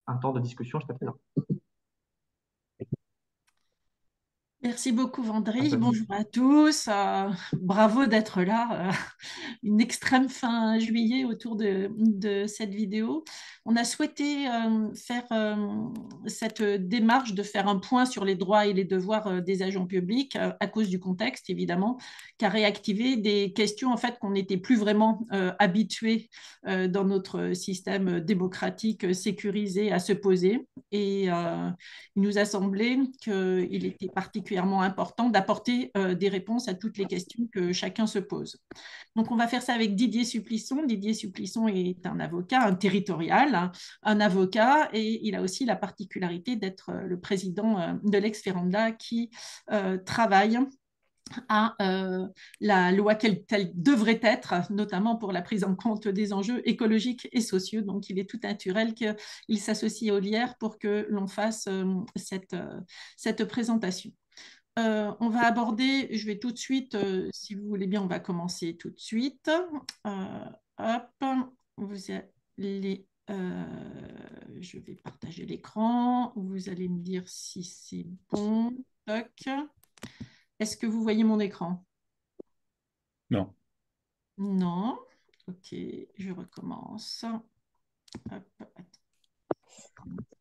un temps de discussion jusqu'à présent. Merci beaucoup, Vendry. Anthony. Bonjour à tous. Bravo d'être là. Une extrême fin juillet autour de cette vidéo. On a souhaité faire cette démarche de faire un point sur les droits et les devoirs des agents publics à cause du contexte, évidemment, qui a réactivé des questions en fait qu'on n'était plus vraiment habitués dans notre système démocratique sécurisé à se poser. Et il nous a semblé qu'il était particulièrement important d'apporter des réponses à toutes les questions que chacun se pose. Donc, on va faire ça avec Didier Supplisson. Didier Supplisson est un avocat, un territorial, hein, un avocat, et il a aussi la particularité d'être le président de l'ex-Feranda qui travaille à la loi telle devrait être, notamment pour la prise en compte des enjeux écologiques et sociaux. Donc, il est tout naturel qu'il s'associe à Olière pour que l'on fasse cette présentation. On va aborder, je vais tout de suite, si vous voulez bien, on va commencer tout de suite. Hop, vous allez, je vais partager l'écran. Vous allez me dire si c'est bon. Toc. Est-ce que vous voyez mon écran? Non. Non. Ok, je recommence. Hop,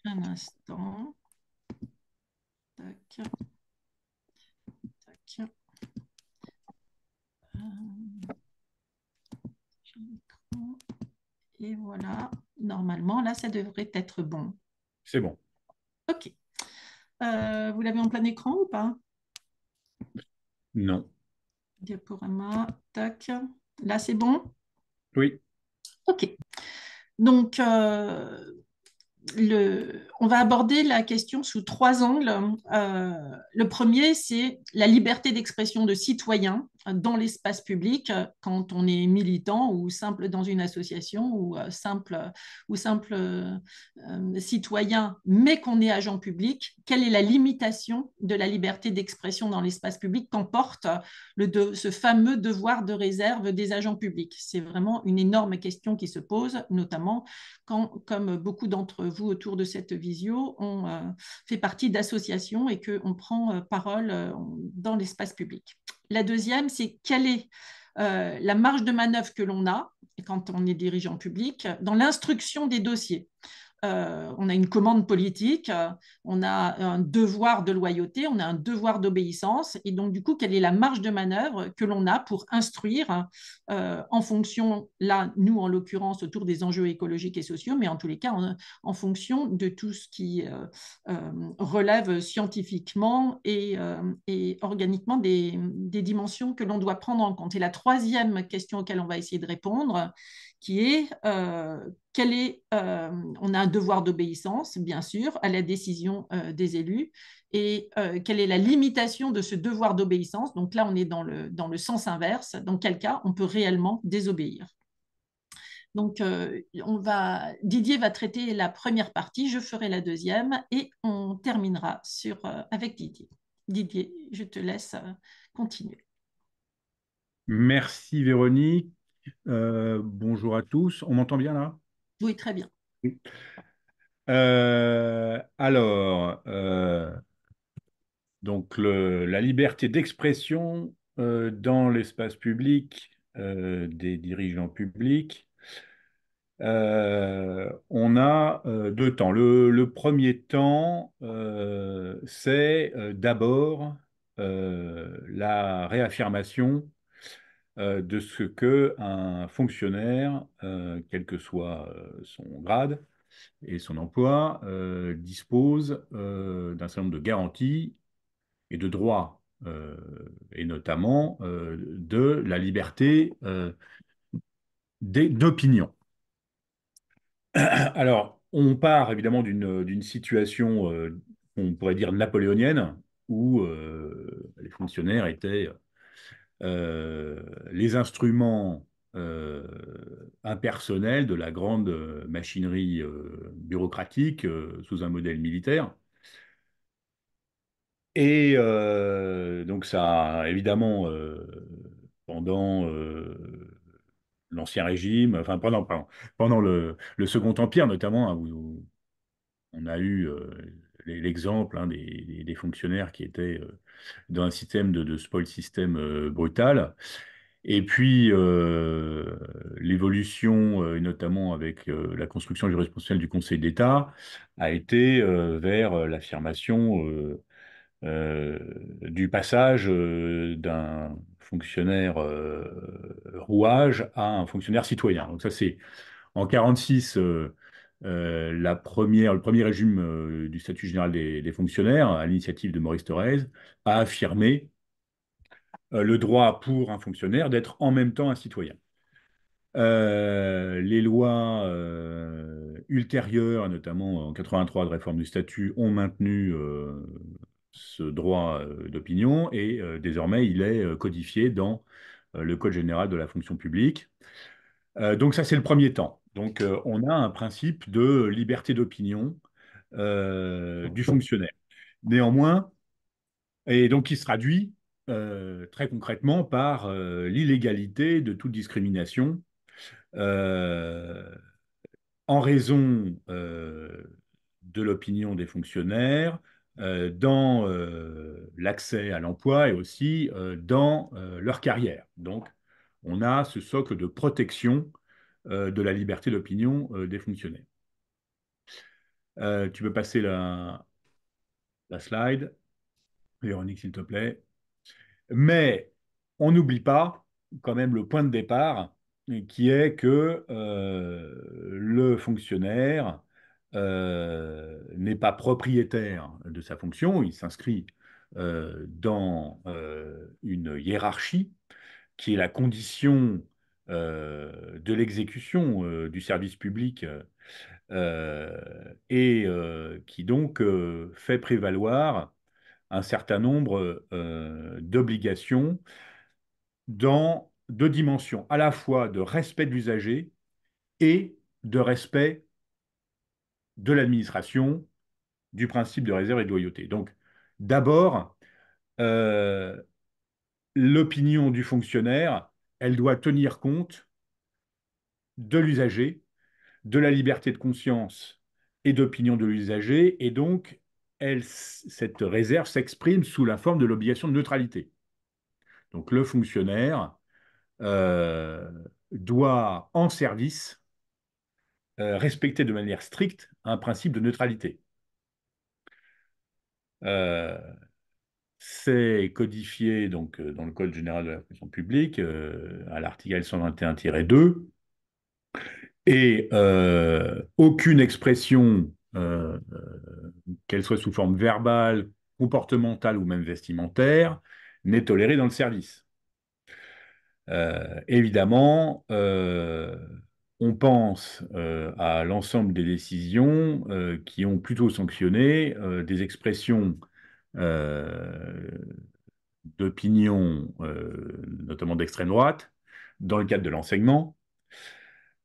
un instant. Tac, tac. J'ai l'écran. Et voilà. Normalement, là, ça devrait être bon. C'est bon. Ok. Vous l'avez en plein écran ou pas? Non. Diaporama. Tac. Là, c'est bon? Oui. Ok. Donc, on va aborder la question sous trois angles. Le premier, c'est la liberté d'expression de citoyens dans l'espace public quand on est militant ou simple dans une association ou simple citoyen, mais qu'on est agent public. Quelle est la limitation de la liberté d'expression dans l'espace public qu'emporte ce fameux devoir de réserve des agents publics? C'est vraiment une énorme question qui se pose, notamment quand, comme beaucoup d'entre vous autour de cette visio, on fait partie d'associations et qu'on prend parole dans l'espace public. La deuxième, c'est quelle est la marge de manœuvre que l'on a quand on est dirigeant public dans l'instruction des dossiers. On a une commande politique, on a un devoir de loyauté, on a un devoir d'obéissance. Et donc, du coup, quelle est la marge de manœuvre que l'on a pour instruire en fonction, là, nous, en l'occurrence, autour des enjeux écologiques et sociaux, mais en tous les cas, en fonction de tout ce qui relève scientifiquement et organiquement des dimensions que l'on doit prendre en compte. Et la troisième question auquel on va essayer de répondre, qui est on a un devoir d'obéissance, bien sûr, à la décision des élus, et quelle est la limitation de ce devoir d'obéissance. Donc là, on est dans le sens inverse. Dans quel cas on peut réellement désobéir. Donc, Didier va traiter la première partie, je ferai la deuxième, et on terminera avec Didier. Didier, je te laisse continuer. Merci Véronique. Bonjour à tous. On m'entend bien là? Oui, très bien. Oui. Alors, donc la liberté d'expression dans l'espace public des dirigeants publics. On a deux temps. Le premier temps, c'est d'abord la réaffirmation de ce que un fonctionnaire, quel que soit son grade et son emploi, dispose d'un certain nombre de garanties et de droits, et notamment de la liberté d'opinion. Alors, on part évidemment d'une situation, on pourrait dire napoléonienne, où les fonctionnaires étaient les instruments impersonnels de la grande machinerie bureaucratique sous un modèle militaire. Et donc ça, évidemment, pendant l'Ancien Régime, enfin pendant le Second Empire notamment, hein, on a eu l'exemple hein, des fonctionnaires qui étaient dans un système de spoil system brutal. Et puis, l'évolution, notamment avec la construction jurisprudentielle du Conseil d'État, a été vers l'affirmation euh, du passage d'un fonctionnaire rouage à un fonctionnaire citoyen. Donc ça, c'est en 46, le premier régime du statut général des fonctionnaires, à l'initiative de Maurice Thorez, a affirmé le droit pour un fonctionnaire d'être en même temps un citoyen. Les lois ultérieures, notamment en 83 de réforme du statut, ont maintenu ce droit d'opinion et désormais il est codifié dans le Code général de la fonction publique. Donc ça, c'est le premier temps. Donc on a un principe de liberté d'opinion du fonctionnaire. Néanmoins, et donc qui se traduit très concrètement par l'illégalité de toute discrimination euh, en raison de l'opinion des fonctionnaires, dans l'accès à l'emploi et aussi dans leur carrière. Donc, on a ce socle de protection de la liberté d'opinion des fonctionnaires. Tu peux passer la slide, Véronique, s'il te plaît. Mais on n'oublie pas quand même le point de départ, qui est que le fonctionnaire n'est pas propriétaire de sa fonction, il s'inscrit dans une hiérarchie qui est la condition de l'exécution du service public et qui donc fait prévaloir un certain nombre d'obligations dans deux dimensions, à la fois de respect de l'usager et de respect de l'administration, du principe de réserve et de loyauté. Donc, d'abord, euh, l'opinion du fonctionnaire, elle doit tenir compte de l'usager, de la liberté de conscience et d'opinion de l'usager, et donc, cette réserve s'exprime sous la forme de l'obligation de neutralité. Donc, le fonctionnaire euh, doit, en service, respecter de manière stricte un principe de neutralité. Euh, c'est codifié donc, dans le Code général de la fonction publique, à l'article 121-2, et aucune expression, qu'elle soit sous forme verbale, comportementale ou même vestimentaire, n'est tolérée dans le service. Évidemment, on pense à l'ensemble des décisions qui ont plutôt sanctionné des expressions euh, d'opinion, notamment d'extrême droite, dans le cadre de l'enseignement,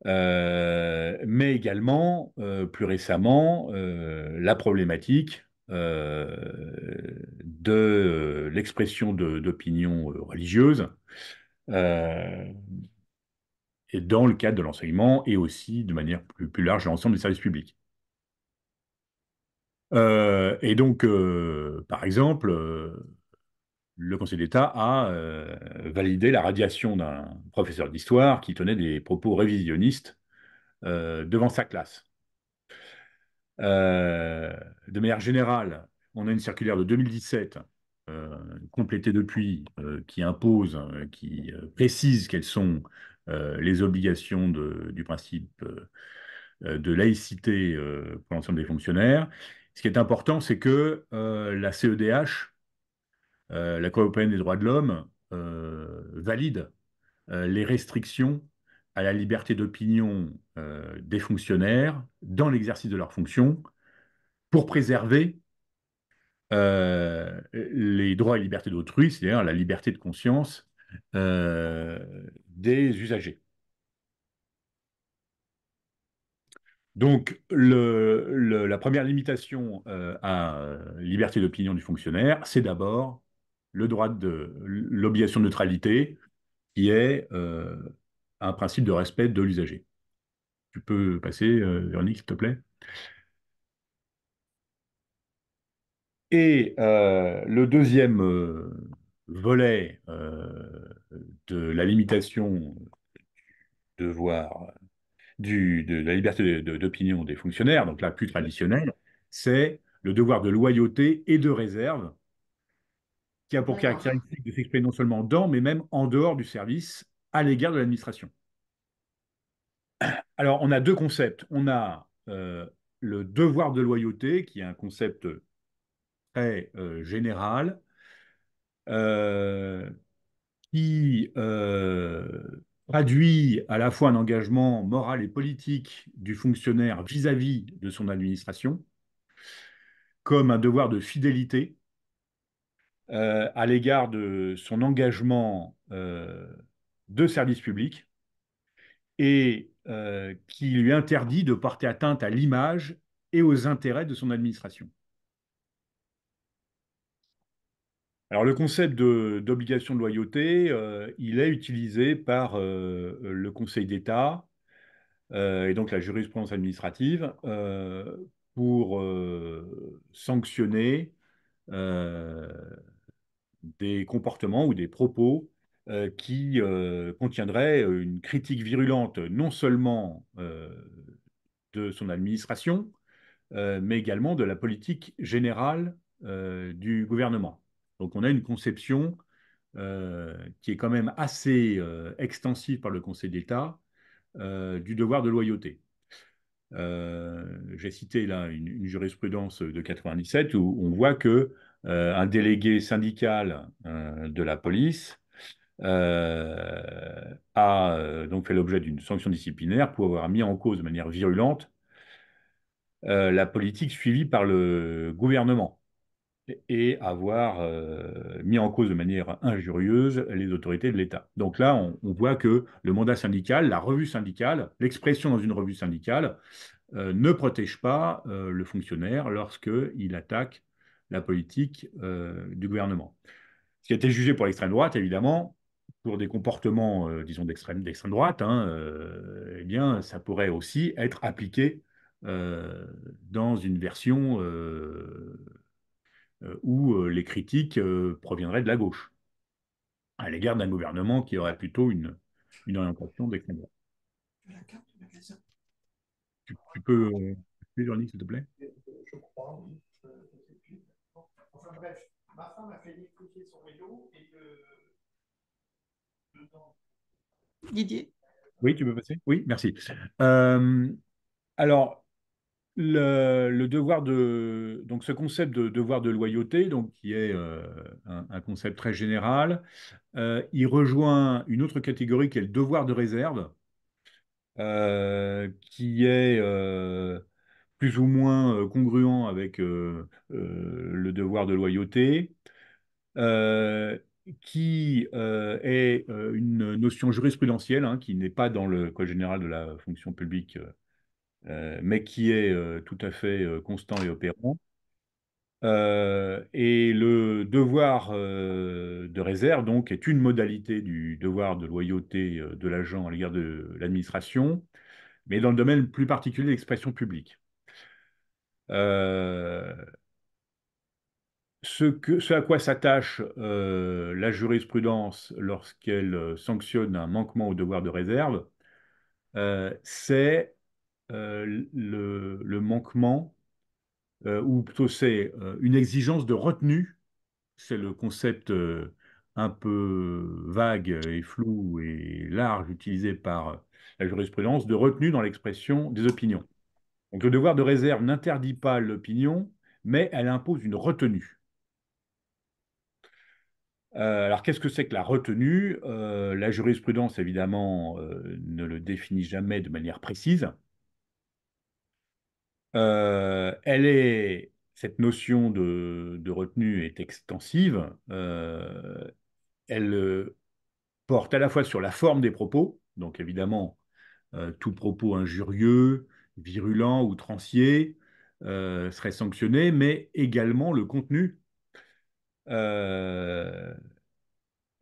mais également, plus récemment, la problématique de l'expression d'opinion religieuse euh, et dans le cadre de l'enseignement et aussi de manière plus large dans l'ensemble des services publics. Et donc, par exemple, le Conseil d'État a validé la radiation d'un professeur d'histoire qui tenait des propos révisionnistes devant sa classe. Euh, de manière générale, on a une circulaire de 2017, complétée depuis, qui impose, qui précise quelles sont les obligations du principe de laïcité pour l'ensemble des fonctionnaires. Ce qui est important, c'est que la CEDH, la Cour européenne des droits de l'homme, valide les restrictions à la liberté d'opinion des fonctionnaires dans l'exercice de leurs fonctions pour préserver les droits et libertés d'autrui, c'est-à-dire la liberté de conscience euh, des usagers. Donc, la première limitation à liberté d'opinion du fonctionnaire, c'est d'abord le droit de l'obligation de neutralité, qui est un principe de respect de l'usager. Tu peux passer, Véronique, s'il te plaît? Et le deuxième volet de la limitation devoir de la liberté d'opinion des fonctionnaires, donc là plus traditionnelle, c'est le devoir de loyauté et de réserve qui a pour D'accord. caractéristique de s'exprimer non seulement dans, mais même en dehors du service à l'égard de l'administration. Alors, on a deux concepts. On a le devoir de loyauté, qui est un concept très général, euh, qui traduit à la fois un engagement moral et politique du fonctionnaire vis-à-vis de son administration, comme un devoir de fidélité à l'égard de son engagement de service public et qui lui interdit de porter atteinte à l'image et aux intérêts de son administration. Alors le concept d'obligation de loyauté, il est utilisé par le Conseil d'État et donc la jurisprudence administrative pour sanctionner euh, des comportements ou des propos qui contiendraient une critique virulente non seulement de son administration, mais également de la politique générale du gouvernement. Donc on a une conception qui est quand même assez extensive par le Conseil d'État du devoir de loyauté. J'ai cité là une jurisprudence de 97 où on voit que un délégué syndical de la police a donc fait l'objet d'une sanction disciplinaire pour avoir mis en cause de manière virulente la politique suivie par le gouvernement et avoir mis en cause de manière injurieuse les autorités de l'État. Donc là, on voit que le mandat syndical, la revue syndicale, l'expression dans une revue syndicale ne protège pas le fonctionnaire lorsqu'il attaque la politique du gouvernement. Ce qui a été jugé pour l'extrême droite, évidemment, pour des comportements, disons, d'extrême droite, hein, eh bien, ça pourrait aussi être appliqué dans une version où les critiques proviendraient de la gauche, à l'égard d'un gouvernement qui aurait plutôt une orientation d'extrême droite. Tu peux appuyer sur le link, s'il te plaît? Je crois, oui. Enfin bref, ma femme a fait électrifier son vélo et Didier. Oui, tu peux passer? Oui, merci. Euh, alors, le devoir donc ce concept de devoir de loyauté, donc qui est un concept très général, il rejoint une autre catégorie qui est le devoir de réserve, qui est plus ou moins congruent avec le devoir de loyauté, euh, qui est une notion jurisprudentielle hein, qui n'est pas dans le Code général de la fonction publique, mais qui est tout à fait constant et opérant. Et le devoir de réserve, donc, est une modalité du devoir de loyauté de l'agent à l'égard de l'administration, mais dans le domaine plus particulier de l'expression publique. Euh, ce à quoi s'attache la jurisprudence lorsqu'elle sanctionne un manquement au devoir de réserve, c'est le manquement, ou plutôt c'est une exigence de retenue. C'est le concept un peu vague et flou et large utilisé par la jurisprudence de retenue dans l'expression des opinions. Donc le devoir de réserve n'interdit pas l'opinion, mais elle impose une retenue. Alors, qu'est-ce que c'est que la retenue? La jurisprudence, évidemment, ne le définit jamais de manière précise. Cette notion de retenue est extensive. Elle porte à la fois sur la forme des propos, donc évidemment, tout propos injurieux, virulent, outrancier serait sanctionné, mais également le contenu. Euh,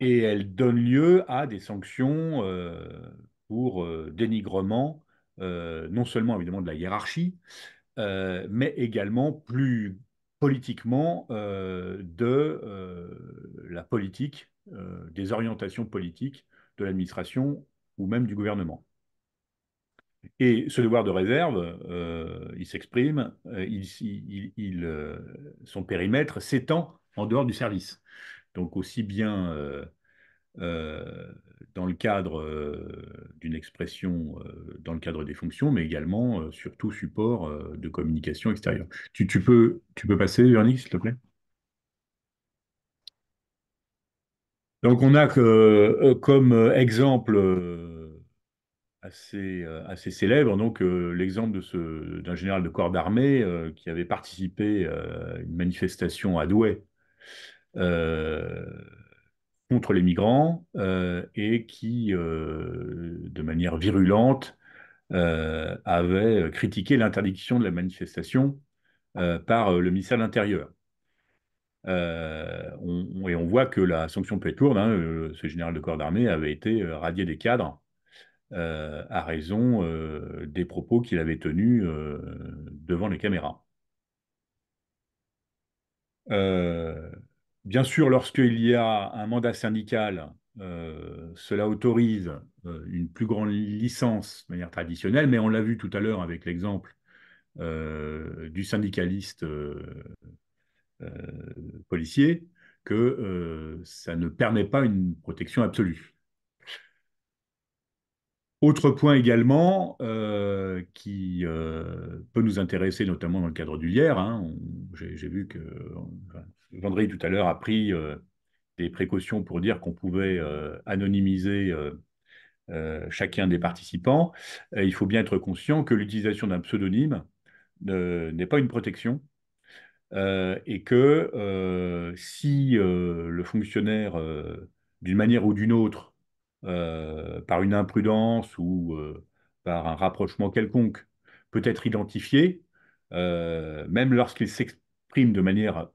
et elle donne lieu à des sanctions pour dénigrement, non seulement évidemment de la hiérarchie, mais également plus politiquement la politique, des orientations politiques de l'administration ou même du gouvernement. Et ce devoir de réserve, il s'exprime, son périmètre s'étend en dehors du service. Donc aussi bien euh, dans le cadre d'une expression, dans le cadre des fonctions, mais également sur tout support de communication extérieure. Tu peux passer, Véronique, s'il te plaît? Donc on a comme exemple assez célèbre, donc l'exemple d'un général de corps d'armée qui avait participé à une manifestation à Douai euh, contre les migrants et qui, de manière virulente, avait critiqué l'interdiction de la manifestation par le ministère de l'Intérieur. Et on voit que la sanction peut être lourde, hein. Ce général de corps d'armée avait été radié des cadres à raison des propos qu'il avait tenus devant les caméras. Euh, Bien sûr, lorsqu'il y a un mandat syndical, cela autorise une plus grande licence de manière traditionnelle, mais on l'a vu tout à l'heure avec l'exemple du syndicaliste euh, policier, que ça ne permet pas une protection absolue. Autre point également qui peut nous intéresser, notamment dans le cadre du lierre, hein, j'ai vu que enfin, Vendry tout à l'heure a pris des précautions pour dire qu'on pouvait anonymiser chacun des participants. Il faut bien être conscient que l'utilisation d'un pseudonyme n'est pas une protection et que si le fonctionnaire, d'une manière ou d'une autre, par une imprudence ou par un rapprochement quelconque, peut être identifié, même lorsqu'il s'exprime de manière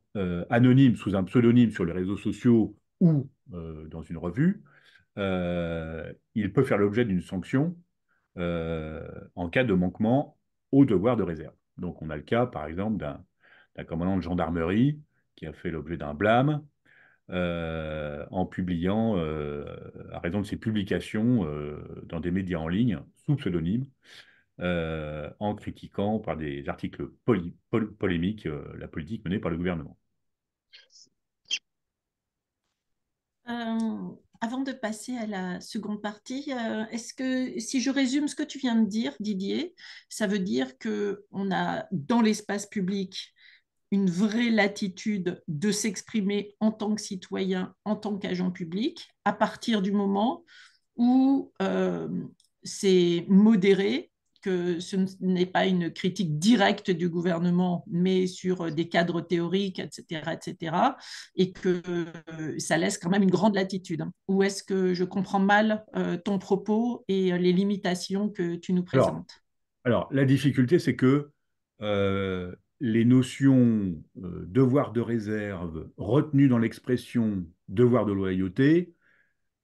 anonyme, sous un pseudonyme sur les réseaux sociaux ou dans une revue, il peut faire l'objet d'une sanction en cas de manquement au devoir de réserve. Donc on a le cas, par exemple, d'un commandant de gendarmerie qui a fait l'objet d'un blâme en publiant, à raison de ses publications dans des médias en ligne, sous pseudonyme, en critiquant par des articles polémiques la politique menée par le gouvernement. Avant de passer à la seconde partie, est-ce que si je résume ce que tu viens de dire, Didier, ça veut dire que on a dans l'espace public une vraie latitude de s'exprimer en tant que citoyen, en tant qu'agent public, à partir du moment où c'est modéré, que ce n'est pas une critique directe du gouvernement, mais sur des cadres théoriques, etc., etc., et que ça laisse quand même une grande latitude. Ou est-ce que je comprends mal ton propos et les limitations que tu nous Alors, présentes? alors la difficulté, c'est que les notions devoir de réserve retenues dans l'expression devoir de loyauté,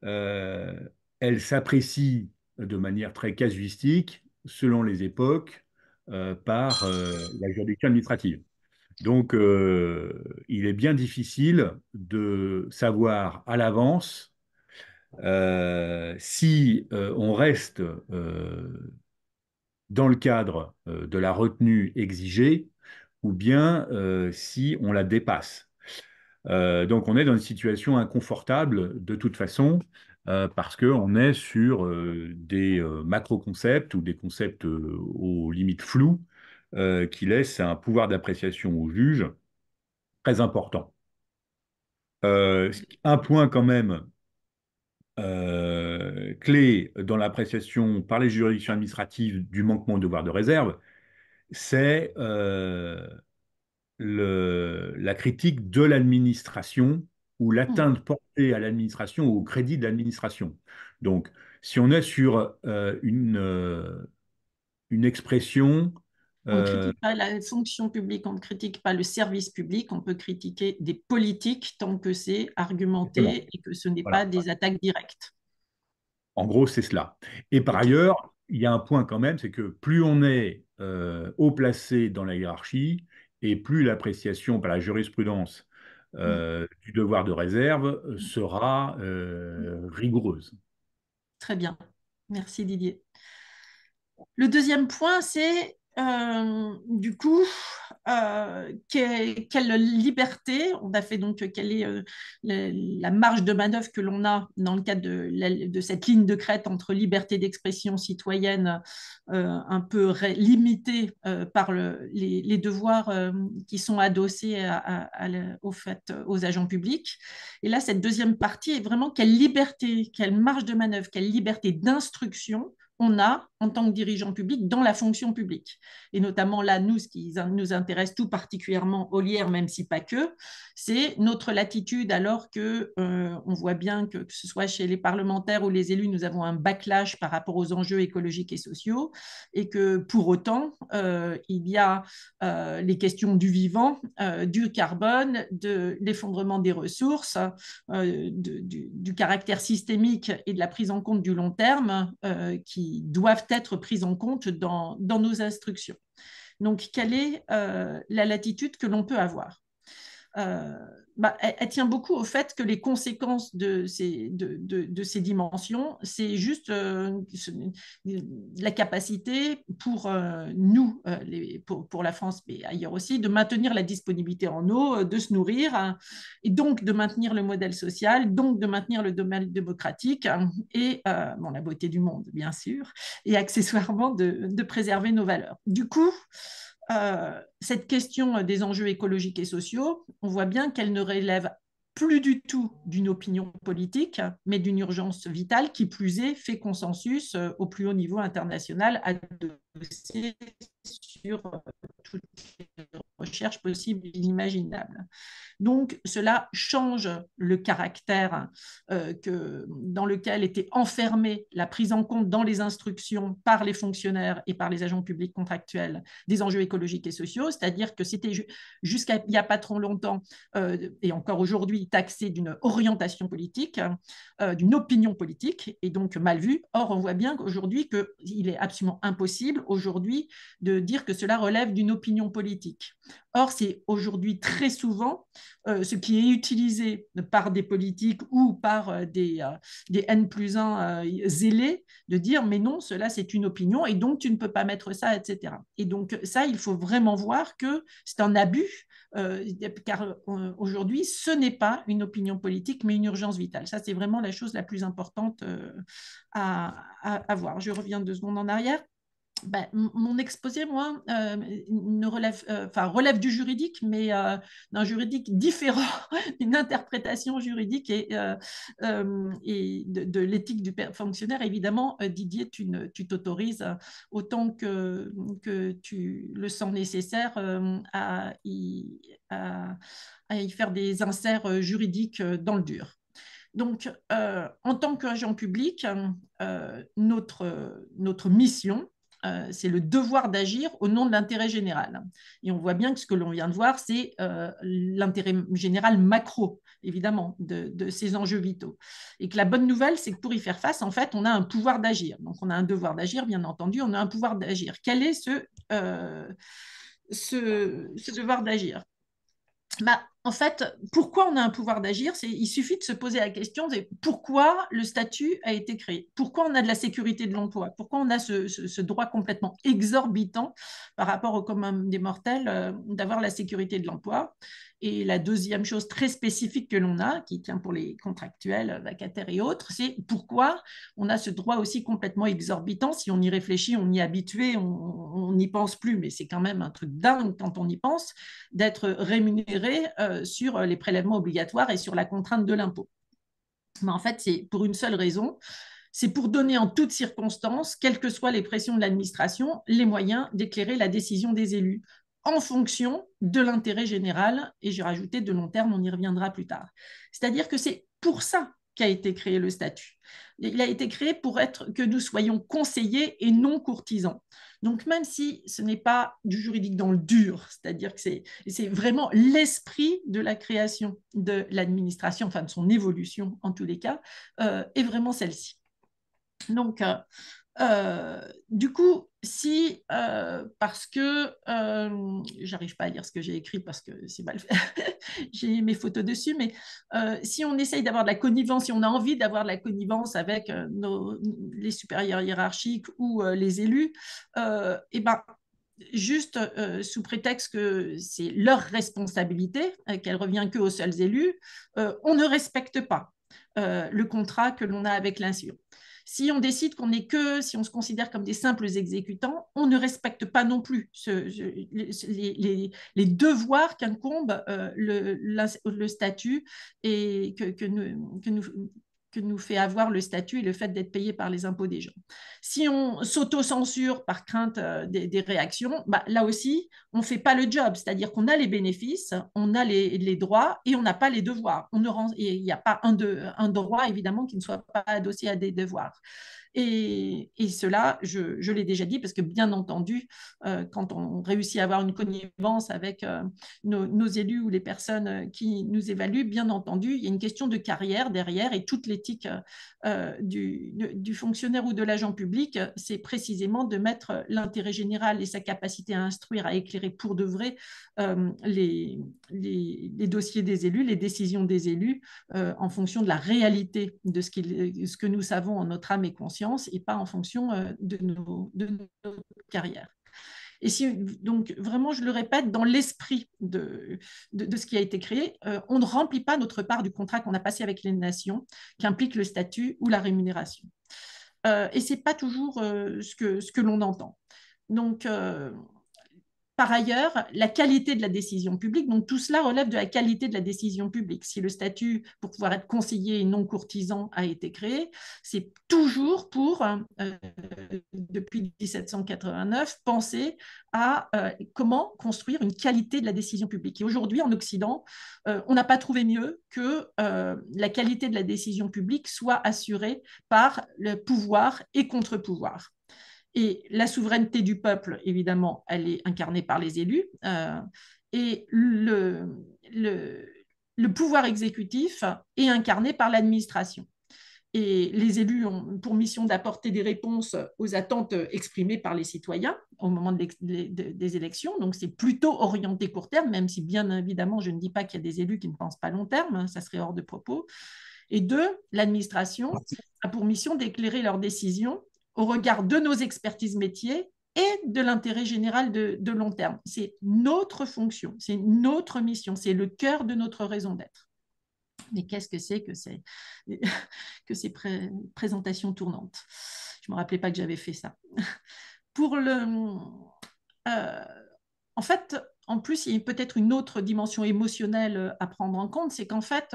euh, elle s'apprécie de manière très casuistique selon les époques par la juridiction administrative. Donc, il est bien difficile de savoir à l'avance si on reste dans le cadre de la retenue exigée ou bien si on la dépasse. Donc on est dans une situation inconfortable de toute façon parce qu'on est sur des macro-concepts ou des concepts aux limites floues qui laissent un pouvoir d'appréciation au juge très important. Un point quand même clé dans l'appréciation par les juridictions administratives du manquement au devoir de réserve, c'est la critique de l'administration ou Hmm. l'atteinte portée à l'administration ou au crédit de l'administration. Donc, si on est sur une expression, On ne euh, critique pas la fonction publique, on ne critique pas le service public, on peut critiquer des politiques tant que c'est exactement, argumenté et que ce n'est pas voilà, des attaques directes. en gros, c'est cela. Et par OK. ailleurs, il y a un point quand même, c'est que plus on est haut placé dans la hiérarchie, et plus l'appréciation par la jurisprudence du devoir de réserve sera rigoureuse. Très bien. Merci Didier. Le deuxième point, c'est du coup quelle liberté, on a fait donc quelle est la marge de manœuvre que l'on a dans le cadre de cette ligne de crête entre liberté d'expression citoyenne un peu limitée par les devoirs qui sont adossés au fait, aux agents publics. Et là, cette deuxième partie est vraiment quelle liberté, quelle marge de manœuvre, quelle liberté d'instruction on a en tant que dirigeant public dans la fonction publique. Et notamment là, nous, ce qui nous intéresse tout particulièrement au LIER, même si pas que, c'est notre latitude alors que on voit bien que ce soit chez les parlementaires ou les élus, nous avons un backlash par rapport aux enjeux écologiques et sociaux et que pour autant, il y a les questions du vivant, du carbone, de l'effondrement des ressources, du caractère systémique et de la prise en compte du long terme qui doivent être prises en compte dans nos instructions. Donc, quelle est la latitude que l'on peut avoir elle tient beaucoup au fait que les conséquences de ces dimensions, c'est juste la capacité pour nous, pour la France, mais ailleurs aussi, de maintenir la disponibilité en eau, de se nourrir, hein, et donc de maintenir le modèle social, donc de maintenir le domaine démocratique et bon, la beauté du monde, bien sûr, et accessoirement de préserver nos valeurs. Du coup, cette question des enjeux écologiques et sociaux, on voit bien qu'elle ne relève plus du tout d'une opinion politique, mais d'une urgence vitale qui plus est fait consensus au plus haut niveau international adossé sur toutes les recherches possibles et inimaginables. Donc, cela change le caractère dans lequel était enfermée la prise en compte dans les instructions par les fonctionnaires et par les agents publics contractuels des enjeux écologiques et sociaux, c'est-à-dire que c'était jusqu'à il n'y a pas trop longtemps et encore aujourd'hui taxé d'une orientation politique, d'une opinion politique et donc mal vu. Or, on voit bien qu'aujourd'hui qu'il est absolument impossible aujourd'hui de dire que cela relève d'une opinion politique. Or, c'est aujourd'hui très souvent ce qui est utilisé par des politiques ou par des N plus 1 zélés de dire mais non, cela c'est une opinion et donc tu ne peux pas mettre ça, etc. Et donc ça, il faut vraiment voir que c'est un abus car aujourd'hui, ce n'est pas une opinion politique, mais une urgence vitale. Ça, c'est vraiment la chose la plus importante à voir. Je reviens 2 secondes en arrière. Mon exposé, moi, relève du juridique, mais d'un juridique différent, d'une interprétation juridique et de l'éthique du fonctionnaire. Évidemment, Didier, tu t'autorises autant que tu le sens nécessaire à y faire des inserts juridiques dans le dur. Donc, en tant qu'agent public, notre mission, c'est le devoir d'agir au nom de l'intérêt général. Et on voit bien que ce que l'on vient de voir, c'est l'intérêt général macro, évidemment, de ces enjeux vitaux. Et que la bonne nouvelle, c'est que pour y faire face, en fait, on a un pouvoir d'agir. Donc, on a un devoir d'agir, bien entendu, on a un pouvoir d'agir. Quel est ce devoir d'agir? En fait, pourquoi on a un pouvoir d'agir? Il suffit de se poser la question de pourquoi le statut a été créé, pourquoi on a de la sécurité de l'emploi, pourquoi on a ce droit complètement exorbitant par rapport au commun des mortels d'avoir la sécurité de l'emploi. Et la deuxième chose très spécifique que l'on a, qui tient pour les contractuels, vacataires et autres, c'est pourquoi on a ce droit aussi complètement exorbitant. Si on y réfléchit, on y est habitué, on n'y pense plus, mais c'est quand même un truc dingue quand on y pense, d'être rémunéré sur les prélèvements obligatoires et sur la contrainte de l'impôt. Mais en fait, c'est pour une seule raison, c'est pour donner en toutes circonstances, quelles que soient les pressions de l'administration, les moyens d'éclairer la décision des élus en fonction de l'intérêt général, et j'ai rajouté de long terme, on y reviendra plus tard. C'est-à-dire que c'est pour ça qu'a été créé le statut. Il a été créé pour que nous soyons conseillers et non courtisans. Donc, même si ce n'est pas du juridique dans le dur, c'est-à-dire que c'est vraiment l'esprit de la création de l'administration, enfin de son évolution en tous les cas, est vraiment celle-ci. Donc, du coup, si, parce que, j'arrive pas à lire ce que j'ai écrit parce que c'est mal fait, j'ai mes photos dessus, mais si on essaye d'avoir de la connivence, si on a envie d'avoir de la connivence avec les supérieurs hiérarchiques ou les élus, et ben, juste sous prétexte que c'est leur responsabilité, qu'elle revient que aux seuls élus, on ne respecte pas le contrat que l'on a avec l'institution. Si on décide qu'on n'est que, si on se considère comme des simples exécutants, on ne respecte pas non plus les devoirs qu'incombe le statut et que nous fait avoir le statut et le fait d'être payé par les impôts des gens. Si on s'auto-censure par crainte des réactions, bah, là aussi, on ne fait pas le job, c'est-à-dire qu'on a les bénéfices, on a les droits et on n'a pas les devoirs. Il n'y a pas un droit, évidemment, qui ne soit pas adossé à des devoirs. Et cela, je l'ai déjà dit, parce que bien entendu, quand on réussit à avoir une connivence avec nos élus ou les personnes qui nous évaluent, bien entendu, il y a une question de carrière derrière et toute l'éthique du fonctionnaire ou de l'agent public, c'est précisément de mettre l'intérêt général et sa capacité à instruire, à éclairer pour de vrai les dossiers des élus, les décisions des élus, en fonction de la réalité de ce que nous savons en notre âme et conscience et pas en fonction de nos carrières. Et si, donc, vraiment, je le répète, dans l'esprit de ce qui a été créé, on ne remplit pas notre part du contrat qu'on a passé avec les nations, qui implique le statut ou la rémunération. Et ce n'est pas toujours ce que l'on entend. Donc, par ailleurs, la qualité de la décision publique, donc tout cela relève de la qualité de la décision publique. Si le statut pour pouvoir être conseiller et non courtisan a été créé, c'est toujours pour, depuis 1789, penser à comment construire une qualité de la décision publique. Et aujourd'hui, en Occident, on n'a pas trouvé mieux que la qualité de la décision publique soit assurée par le pouvoir et contre-pouvoir. Et la souveraineté du peuple, évidemment, elle est incarnée par les élus. Et le pouvoir exécutif est incarné par l'administration. Et les élus ont pour mission d'apporter des réponses aux attentes exprimées par les citoyens au moment des élections. Donc, c'est plutôt orienté court terme, même si, bien évidemment, je ne dis pas qu'il y a des élus qui ne pensent pas long terme, ça serait hors de propos. Et deux, l'administration a pour mission d'éclairer leurs décisions au regard de nos expertises métiers et de l'intérêt général de long terme. C'est notre fonction, c'est notre mission, c'est le cœur de notre raison d'être. Mais qu'est-ce que c'est que ces présentations tournantes? Je ne me rappelais pas que j'avais fait ça. Pour le, euh, en fait, en plus, il y a peut-être une autre dimension émotionnelle à prendre en compte, c'est qu'en fait,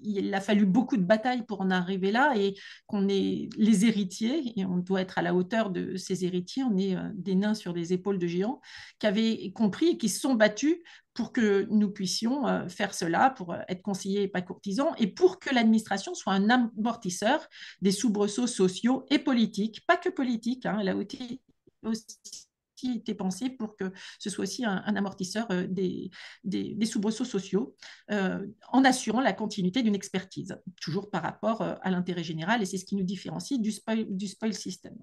il a fallu beaucoup de batailles pour en arriver là et qu'on est les héritiers, et on doit être à la hauteur de ces héritiers, on est des nains sur des épaules de géants, qui avaient compris et qui se sont battus pour que nous puissions faire cela, pour être conseillers et pas courtisans, et pour que l'administration soit un amortisseur des soubresauts sociaux et politiques, pas que politiques, hein, elle a aussi été pensé pour que ce soit aussi un amortisseur des soubresauts sociaux, en assurant la continuité d'une expertise, toujours par rapport à l'intérêt général, et c'est ce qui nous différencie du spoil system.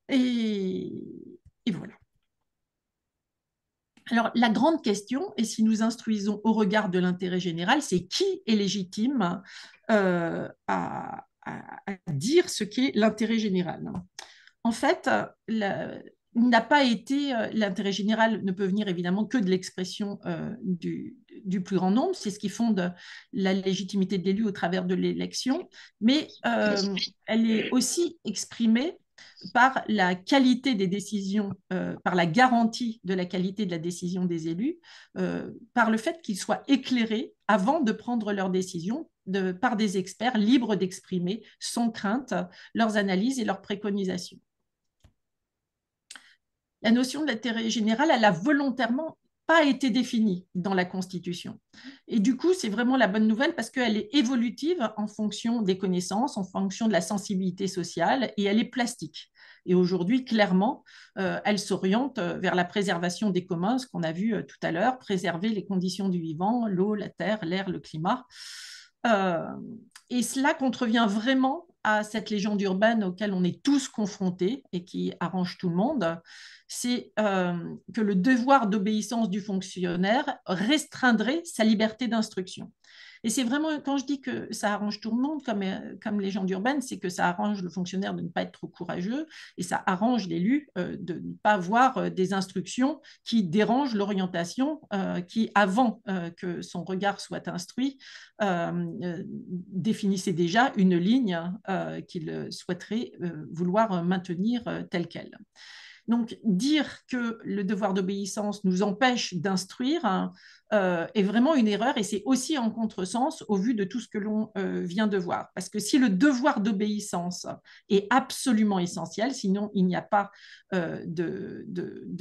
Et voilà. Alors, la grande question, et si nous instruisons au regard de l'intérêt général, c'est qui est légitime à dire ce qu'est l'intérêt général. En fait, n'a pas été l'intérêt général ne peut venir évidemment que de l'expression du plus grand nombre, c'est ce qui fonde la légitimité de l'élu au travers de l'élection, mais elle est aussi exprimée par la qualité des décisions, par la garantie de la qualité de la décision des élus, par le fait qu'ils soient éclairés avant de prendre leurs décisions par des experts libres d'exprimer sans crainte leurs analyses et leurs préconisations. La notion de l'intérêt général, elle a volontairement pas été définie dans la Constitution. Et du coup, c'est vraiment la bonne nouvelle parce qu'elle est évolutive en fonction des connaissances, en fonction de la sensibilité sociale, et elle est plastique. Et aujourd'hui, clairement, elle s'oriente vers la préservation des communs, ce qu'on a vu tout à l'heure, préserver les conditions du vivant, l'eau, la terre, l'air, le climat. Et cela contrevient vraiment à cette légende urbaine auquel on est tous confrontés et qui arrange tout le monde, c'est que le devoir d'obéissance du fonctionnaire restreindrait sa liberté d'instruction. Et c'est vraiment, quand je dis que ça arrange tout le monde, comme légende urbaine, c'est que ça arrange le fonctionnaire de ne pas être trop courageux et ça arrange l'élu de ne pas avoir des instructions qui dérangent l'orientation, qui, avant que son regard soit instruit, définissait déjà une ligne qu'il souhaiterait vouloir maintenir telle qu'elle. Donc, dire que le devoir d'obéissance nous empêche d'instruire est vraiment une erreur et c'est aussi en contresens au vu de tout ce que l'on vient de voir. Parce que si le devoir d'obéissance est absolument essentiel, sinon il n'y a pas de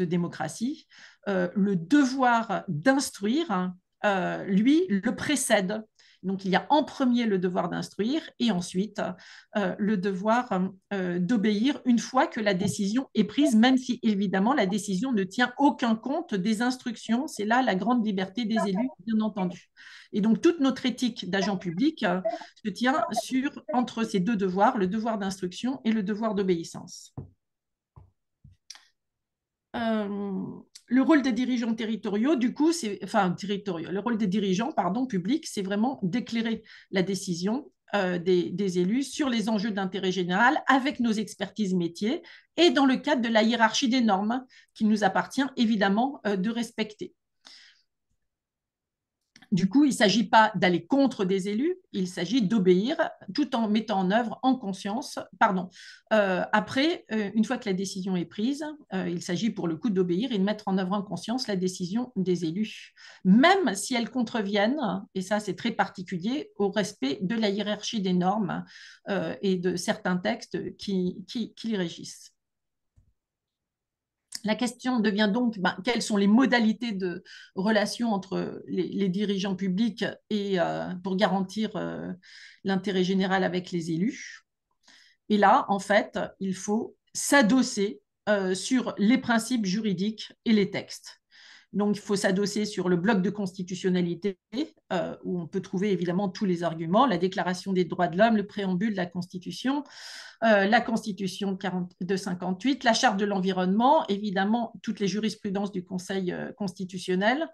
démocratie, le devoir d'instruire, lui, le précède. Donc, il y a en premier le devoir d'instruire et ensuite le devoir d'obéir une fois que la décision est prise, même si évidemment la décision ne tient aucun compte des instructions. C'est là la grande liberté des élus, bien entendu. Et donc, toute notre éthique d'agent public se tient entre ces deux devoirs, le devoir d'instruction et le devoir d'obéissance. Le rôle des dirigeants territoriaux, du coup, le rôle des dirigeants, pardon, publics, c'est vraiment d'éclairer la décision des élus sur les enjeux d'intérêt général avec nos expertises métiers et dans le cadre de la hiérarchie des normes qu'il nous appartient évidemment de respecter. Du coup, il ne s'agit pas d'aller contre des élus, il s'agit d'obéir tout en mettant en œuvre en conscience. Après, une fois que la décision est prise, il s'agit pour le coup d'obéir et de mettre en œuvre en conscience la décision des élus, même si elles contreviennent, et ça c'est très particulier, au respect de la hiérarchie des normes et de certains textes qui les régissent. La question devient donc, quelles sont les modalités de relation entre les dirigeants publics et pour garantir l'intérêt général avec les élus. Et là, en fait, il faut s'adosser sur les principes juridiques et les textes. Donc, il faut s'adosser sur le bloc de constitutionnalité, où on peut trouver évidemment tous les arguments, la Déclaration des droits de l'homme, le préambule de la Constitution, la Constitution de 58, la Charte de l'environnement, évidemment toutes les jurisprudences du Conseil constitutionnel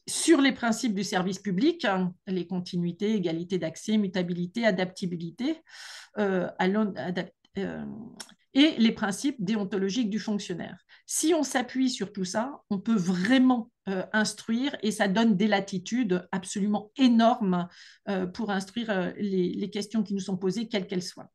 sur les principes du service public, les continuités, égalité d'accès, mutabilité, adaptabilité, et les principes déontologiques du fonctionnaire. Si on s'appuie sur tout ça, on peut vraiment instruire et ça donne des latitudes absolument énormes pour instruire les questions qui nous sont posées, quelles qu'elles soient.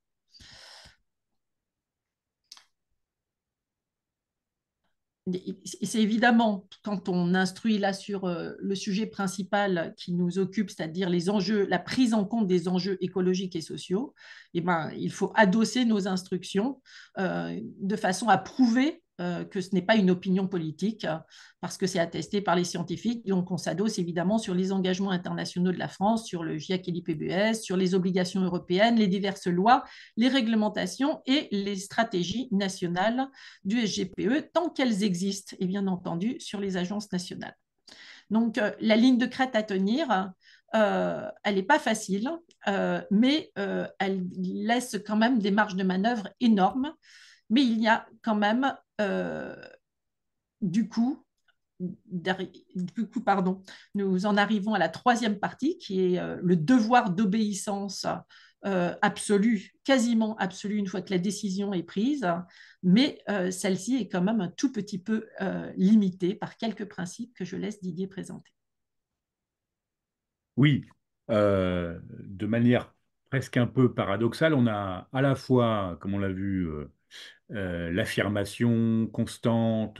C'est évidemment, quand on instruit là sur le sujet principal qui nous occupe, c'est-à-dire les enjeux, la prise en compte des enjeux écologiques et sociaux, il faut adosser nos instructions de façon à prouver que ce n'est pas une opinion politique, parce que c'est attesté par les scientifiques. Donc, on s'adosse évidemment sur les engagements internationaux de la France, sur le GIEC et l'IPBES, sur les obligations européennes, les diverses lois, les réglementations et les stratégies nationales du SGPE, tant qu'elles existent, et bien entendu sur les agences nationales. Donc, la ligne de crête à tenir, elle n'est pas facile, mais elle laisse quand même des marges de manœuvre énormes. Mais il y a quand même, du coup, pardon, nous en arrivons à la troisième partie qui est le devoir d'obéissance absolue, quasiment absolue une fois que la décision est prise, mais celle-ci est quand même un tout petit peu limitée par quelques principes que je laisse Didier présenter. Oui, de manière presque un peu paradoxale, on a à la fois, comme on l'a vu, l'affirmation constante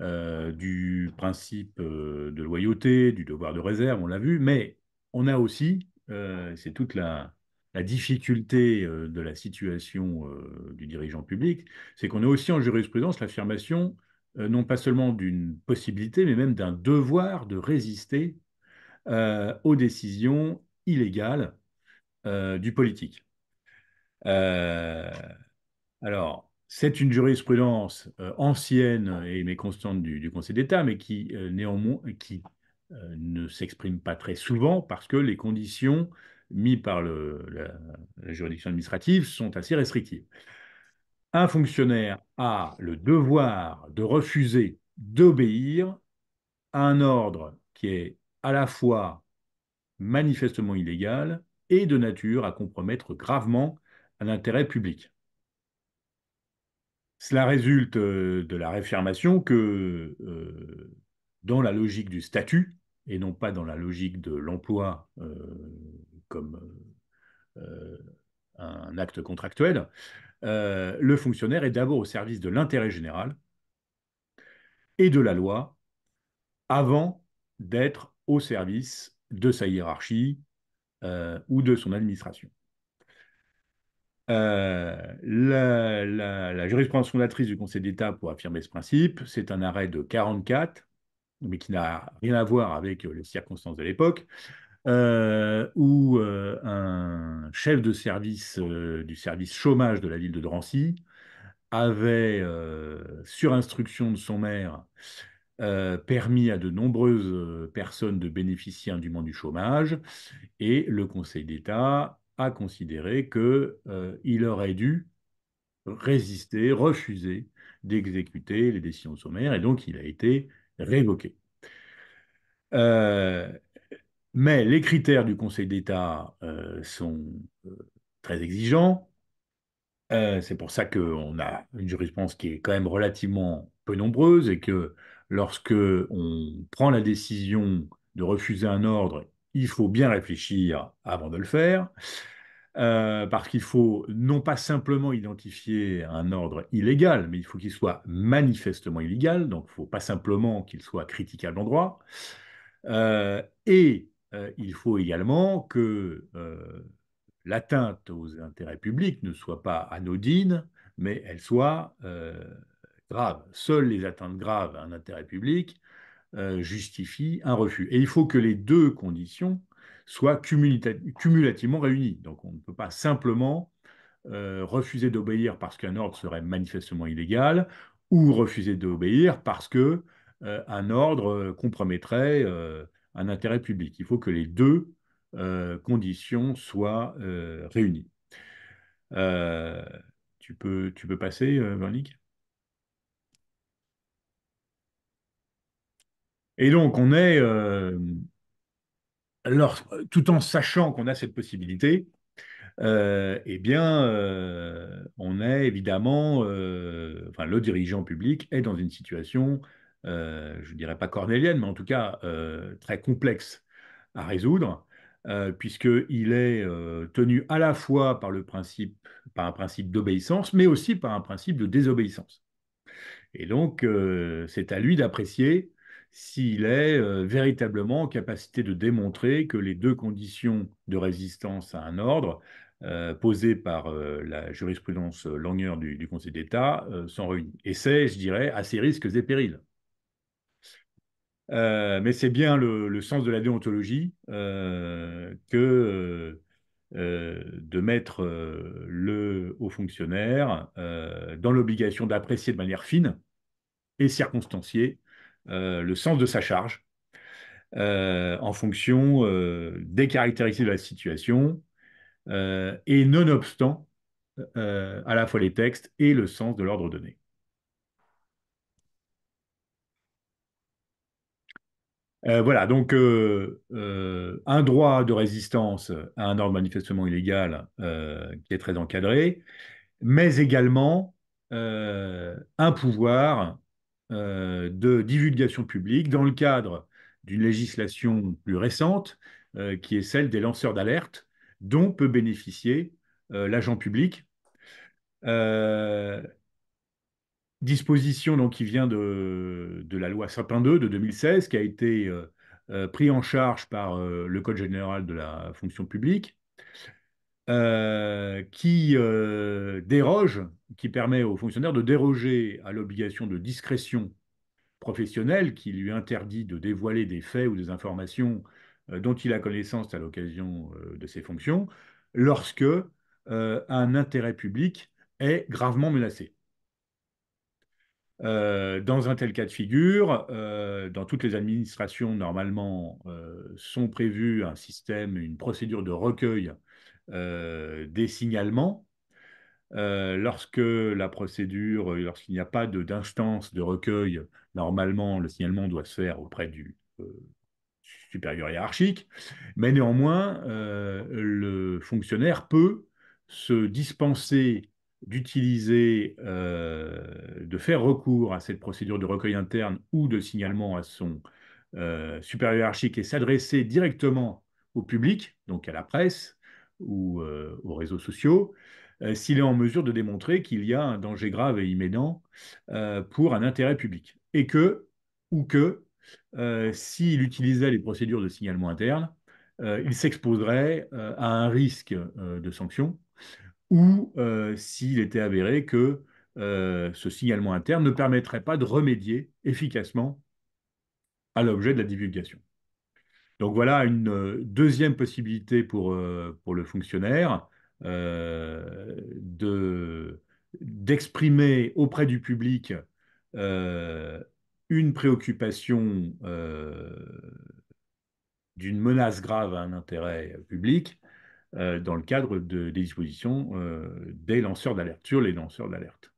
du principe de loyauté, du devoir de réserve, on l'a vu, mais on a aussi, c'est toute la difficulté de la situation du dirigeant public, c'est qu'on a aussi en jurisprudence l'affirmation non pas seulement d'une possibilité, mais même d'un devoir de résister aux décisions illégales du politique. Euh, alors, c'est une jurisprudence ancienne et mais constante du Conseil d'État, mais qui néanmoins ne s'exprime pas très souvent parce que les conditions mis par la juridiction administrative sont assez restrictives. Un fonctionnaire a le devoir de refuser d'obéir à un ordre qui est à la fois manifestement illégal et de nature à compromettre gravement un intérêt public. Cela résulte de la réaffirmation que, dans la logique du statut, et non pas dans la logique de l'emploi comme euh, un acte contractuel, le fonctionnaire est d'abord au service de l'intérêt général et de la loi avant d'être au service de sa hiérarchie ou de son administration. La jurisprudence fondatrice du Conseil d'État pour affirmer ce principe, c'est un arrêt de 1944, mais qui n'a rien à voir avec les circonstances de l'époque, où un chef de service du service chômage de la ville de Drancy avait, sur instruction de son maire, permis à de nombreuses personnes de bénéficier indûment du chômage, et le Conseil d'État a considéré qu'il aurait dû résister, refuser d'exécuter les décisions sommaires, et donc il a été révoqué. Euh, mais les critères du Conseil d'État sont euh, très exigeants. C'est pour ça qu'on a une jurisprudence qui est quand même relativement peu nombreuse et que lorsque on prend la décision de refuser un ordre, il faut bien réfléchir avant de le faire. Parce qu'il faut non pas simplement identifier un ordre illégal, mais il faut qu'il soit manifestement illégal, donc il ne faut pas simplement qu'il soit critiquable en droit. Il faut également que l'atteinte aux intérêts publics ne soit pas anodine, mais elle soit grave. Seules les atteintes graves à un intérêt public justifient un refus. Et il faut que les deux conditions soient cumulativement réunies. Donc on ne peut pas simplement refuser d'obéir parce qu'un ordre serait manifestement illégal ou refuser d'obéir parce que un ordre compromettrait un intérêt public. Il faut que les deux conditions soient réunies. Euh, tu peux passer, Vernick. Et donc, tout en sachant qu'on a cette possibilité, eh bien, on est évidemment, enfin, le dirigeant public est dans une situation, je ne dirais pas cornélienne, mais en tout cas très complexe à résoudre, puisqu'il est tenu à la fois par un principe d'obéissance, mais aussi par un principe de désobéissance. Et donc, c'est à lui d'apprécier s'il est véritablement en capacité de démontrer que les deux conditions de résistance à un ordre posées par la jurisprudence Langmuir du Conseil d'État sont réunies. Et c'est, je dirais, à ses risques et périls. Mais c'est bien le sens de la déontologie que de mettre le haut fonctionnaire dans l'obligation d'apprécier de manière fine et circonstancier le sens de sa charge en fonction des caractéristiques de la situation et nonobstant à la fois les textes et le sens de l'ordre donné. Voilà, donc un droit de résistance à un ordre manifestement illégal qui est très encadré, mais également un pouvoir de divulgation publique dans le cadre d'une législation plus récente, qui est celle des lanceurs d'alerte, dont peut bénéficier l'agent public. Euh, Disposition donc, qui vient de la loi Sapin 2 de 2016, qui a été pris en charge par le Code général de la fonction publique, qui déroge, qui permet aux fonctionnaires de déroger à l'obligation de discrétion professionnelle qui lui interdit de dévoiler des faits ou des informations dont il a connaissance à l'occasion de ses fonctions, lorsque un intérêt public est gravement menacé. Dans un tel cas de figure, dans toutes les administrations, normalement, sont prévus un système, une procédure de recueil des signalements. Lorsque la procédure, lorsqu'il n'y a pas d'instance de recueil, normalement, le signalement doit se faire auprès du supérieur hiérarchique, mais néanmoins, le fonctionnaire peut se dispenser d'utiliser, de faire recours à cette procédure de recueil interne ou de signalement à son supérieur hiérarchique et s'adresser directement au public, donc à la presse ou aux réseaux sociaux, s'il est en mesure de démontrer qu'il y a un danger grave et imminent pour un intérêt public. Et que, ou que, s'il utilisait les procédures de signalement interne, il s'exposerait à un risque de sanction ou s'il était avéré que ce signalement interne ne permettrait pas de remédier efficacement à l'objet de la divulgation. Donc voilà une deuxième possibilité pour le fonctionnaire d'exprimer auprès du public euh, une préoccupation d'une menace grave à un intérêt public dans le cadre des dispositions des lanceurs d'alerte, sur les lanceurs d'alerte.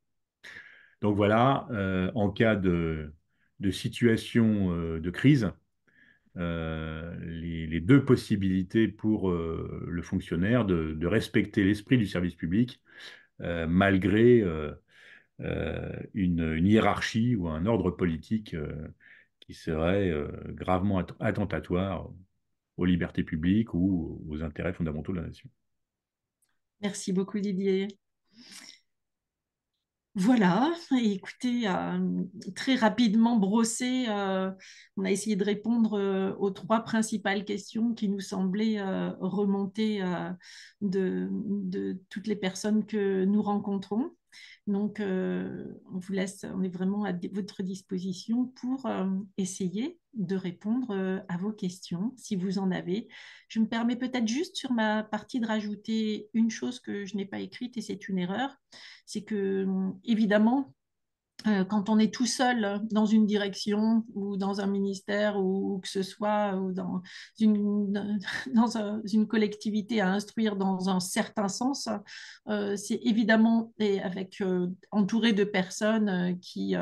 Donc voilà, en cas de situation de crise, les deux possibilités pour le fonctionnaire de respecter l'esprit du service public malgré une hiérarchie ou un ordre politique qui serait gravement attentatoire aux libertés publiques ou aux intérêts fondamentaux de la nation. Merci beaucoup, Didier. Voilà, écoutez, très rapidement brossé, on a essayé de répondre aux trois principales questions qui nous semblaient remonter de toutes les personnes que nous rencontrons. Donc, on vous laisse, on est vraiment à votre disposition pour essayer de répondre à vos questions, si vous en avez. Je me permets peut-être juste sur ma partie de rajouter une chose que je n'ai pas écrite et c'est une erreur. C'est que, évidemment, quand on est tout seul dans une direction ou dans un ministère ou que ce soit ou une, une collectivité à instruire dans un certain sens, c'est évidemment et avec, entouré de personnes qui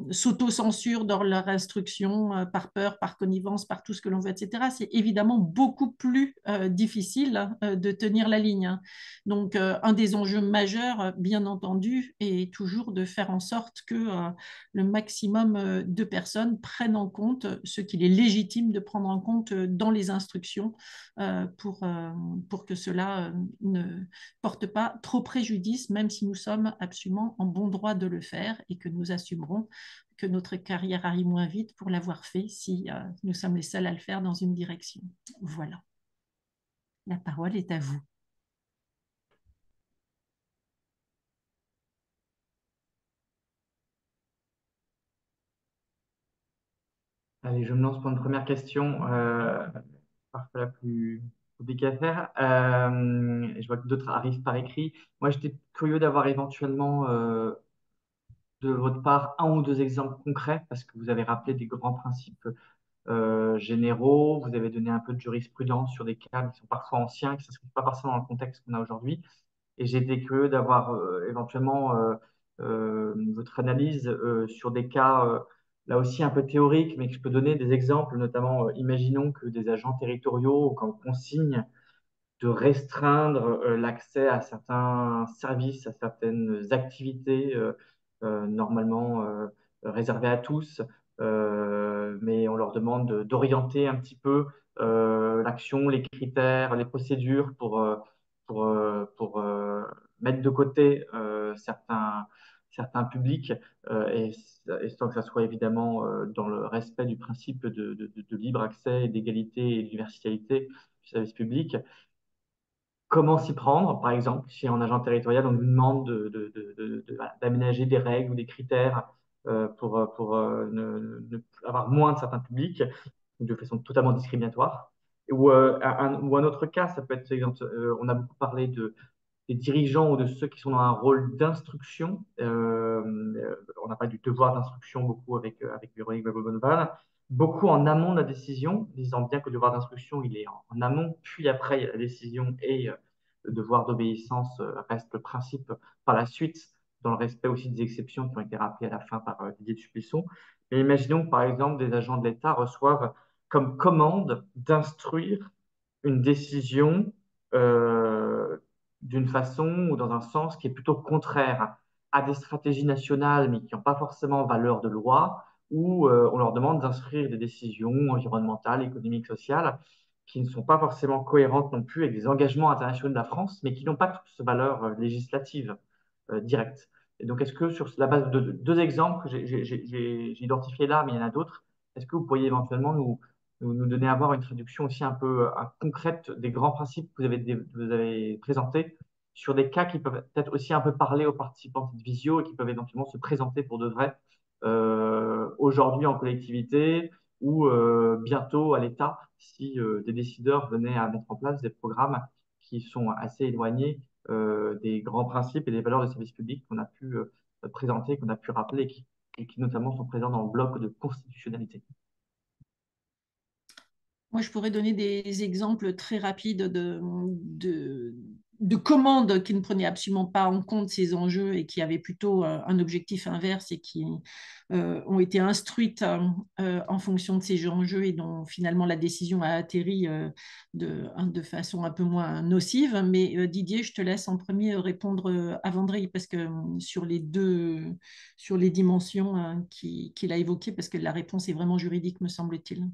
s'auto-censurent dans leur instruction par peur, par connivence, par tout ce que l'on veut, etc. C'est évidemment beaucoup plus difficile de tenir la ligne, hein. Donc, un des enjeux majeurs, bien entendu, est toujours de faire en sorte que le maximum de personnes prennent en compte ce qu'il est légitime de prendre en compte dans les instructions pour que cela ne porte pas trop préjudice, même si nous sommes absolument en bon droit de le faire et que nous assumerons que notre carrière arrive moins vite pour l'avoir fait si nous sommes les seuls à le faire dans une direction. Voilà. La parole est à vous. Allez, je me lance pour une première question, parfois la plus compliquée à faire. Je vois que d'autres arrivent par écrit. Moi, j'étais curieux d'avoir éventuellement de votre part un ou deux exemples concrets, parce que vous avez rappelé des grands principes généraux, vous avez donné un peu de jurisprudence sur des cas qui sont parfois anciens, qui ne s'inscrivent pas forcément dans le contexte qu'on a aujourd'hui. Et j'ai été curieux d'avoir éventuellement votre analyse sur des cas, là aussi un peu théoriques, mais que je peux donner des exemples, notamment, imaginons que des agents territoriaux, comme consigne de restreindre l'accès à certains services, à certaines activités normalement réservées à tous, mais on leur demande d'orienter un petit peu l'action, les critères, les procédures pour mettre de côté certains publics et sans que ça soit évidemment dans le respect du principe de libre accès, d'égalité et d'universalité du service public. Comment s'y prendre, par exemple, si un agent territorial, on nous demande voilà, d'aménager des règles ou des critères pour avoir moins de certains publics, de façon totalement discriminatoire. Ou un autre cas, ça peut être, par exemple, on a beaucoup parlé des dirigeants ou de ceux qui sont dans un rôle d'instruction. On n'a pas du devoir d'instruction beaucoup avec Véronique Bonneval. Beaucoup en amont de la décision, disant bien que le devoir d'instruction, il est en amont, puis après, il y a la décision et le devoir d'obéissance reste le principe par la suite, dans le respect aussi des exceptions qui ont été rappelées à la fin par Didier Dubuisson. Mais imaginons que, par exemple, des agents de l'État reçoivent comme commande d'instruire une décision euh, d'une façon ou dans un sens qui est plutôt contraire à des stratégies nationales, mais qui n'ont pas forcément valeur de loi, où on leur demande d'inscrire des décisions environnementales, économiques, sociales, qui ne sont pas forcément cohérentes non plus avec des engagements internationaux de la France, mais qui n'ont pas toutes valeur législative directe. Et donc, est-ce que sur la base de deux exemples que j'ai identifiés là, mais il y en a d'autres, est-ce que vous pourriez éventuellement nous donner à voir une traduction aussi un peu concrète des grands principes que vous avez présentés sur des cas qui peuvent peut-être aussi un peu parler aux participants de cette visio et qui peuvent éventuellement se présenter pour de vrai aujourd'hui en collectivité ou bientôt à l'État si des décideurs venaient à mettre en place des programmes qui sont assez éloignés des grands principes et des valeurs de service public qu'on a pu présenter, qu'on a pu rappeler et qui notamment sont présents dans le bloc de constitutionnalité. Moi, je pourrais donner des exemples très rapides de commandes qui ne prenaient absolument pas en compte ces enjeux et qui avaient plutôt un objectif inverse et qui ont été instruites en fonction de ces enjeux et dont finalement la décision a atterri de façon un peu moins nocive. Mais Didier, je te laisse en premier répondre à Vendrey parce que sur les dimensions qu'il a évoquées, parce que la réponse est vraiment juridique, me semble-t-il.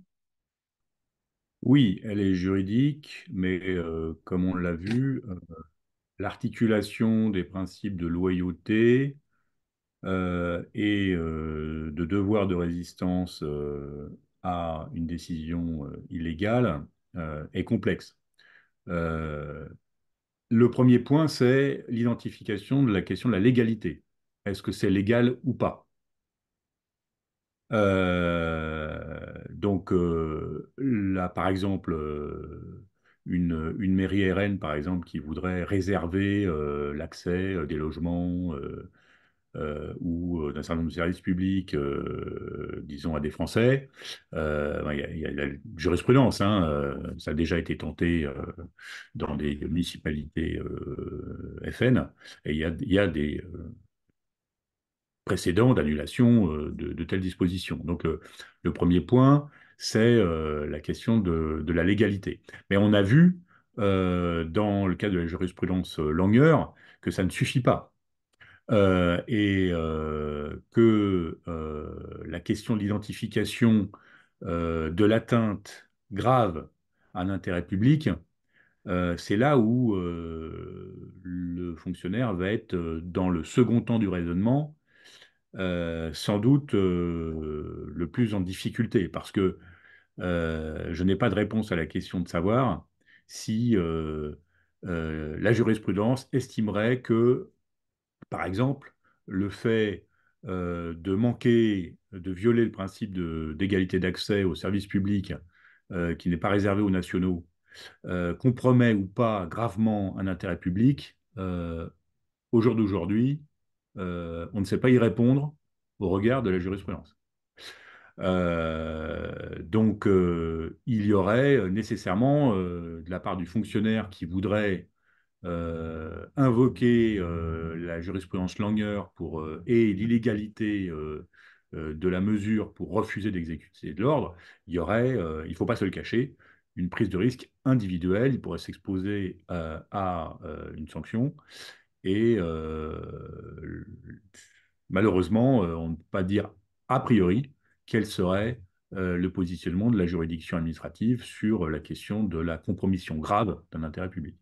Oui, elle est juridique, mais comme on l'a vu, l'articulation des principes de loyauté et de devoir de résistance à une décision illégale est complexe. Euh, le premier point, c'est l'identification de la question de la légalité. Est-ce que c'est légal ou pas? Là, par exemple, une mairie RN, par exemple, qui voudrait réserver l'accès des logements ou d'un certain nombre de services publics, disons, à des Français. Il y a la jurisprudence, hein, ça a déjà été tenté dans des municipalités FN, et il y a des précédents d'annulation de telles dispositions. Donc, le premier point, c'est la question de la légalité. Mais on a vu, dans le cas de la jurisprudence Langer, que ça ne suffit pas. Que la question de l'identification de l'atteinte grave à l'intérêt public, c'est là où le fonctionnaire va être dans le second temps du raisonnement, sans doute le plus en difficulté, parce que je n'ai pas de réponse à la question de savoir si la jurisprudence estimerait que, par exemple, le fait de manquer, de violer le principe d'égalité d'accès aux services publics qui n'est pas réservé aux nationaux, compromet ou pas gravement un intérêt public. Au jour d'aujourd'hui, on ne sait pas y répondre au regard de la jurisprudence. Il y aurait nécessairement, de la part du fonctionnaire qui voudrait invoquer la jurisprudence Langer et l'illégalité de la mesure pour refuser d'exécuter de l'ordre, il y aurait, il ne faut pas se le cacher, une prise de risque individuelle. Il pourrait s'exposer à une sanction et malheureusement, on ne peut pas dire a priori quel serait le positionnement de la juridiction administrative sur la question de la compromission grave d'un intérêt public.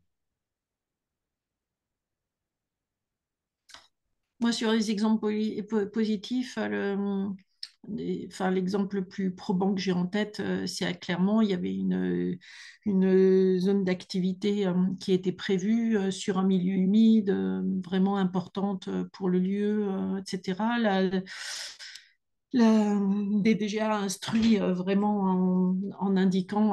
Moi, sur les exemples positifs, l'exemple le plus probant que j'ai en tête, c'est à Clermont, il y avait une zone d'activité qui était prévue sur un milieu humide, vraiment importante pour le lieu, etc. Le DGA a instruit vraiment en indiquant,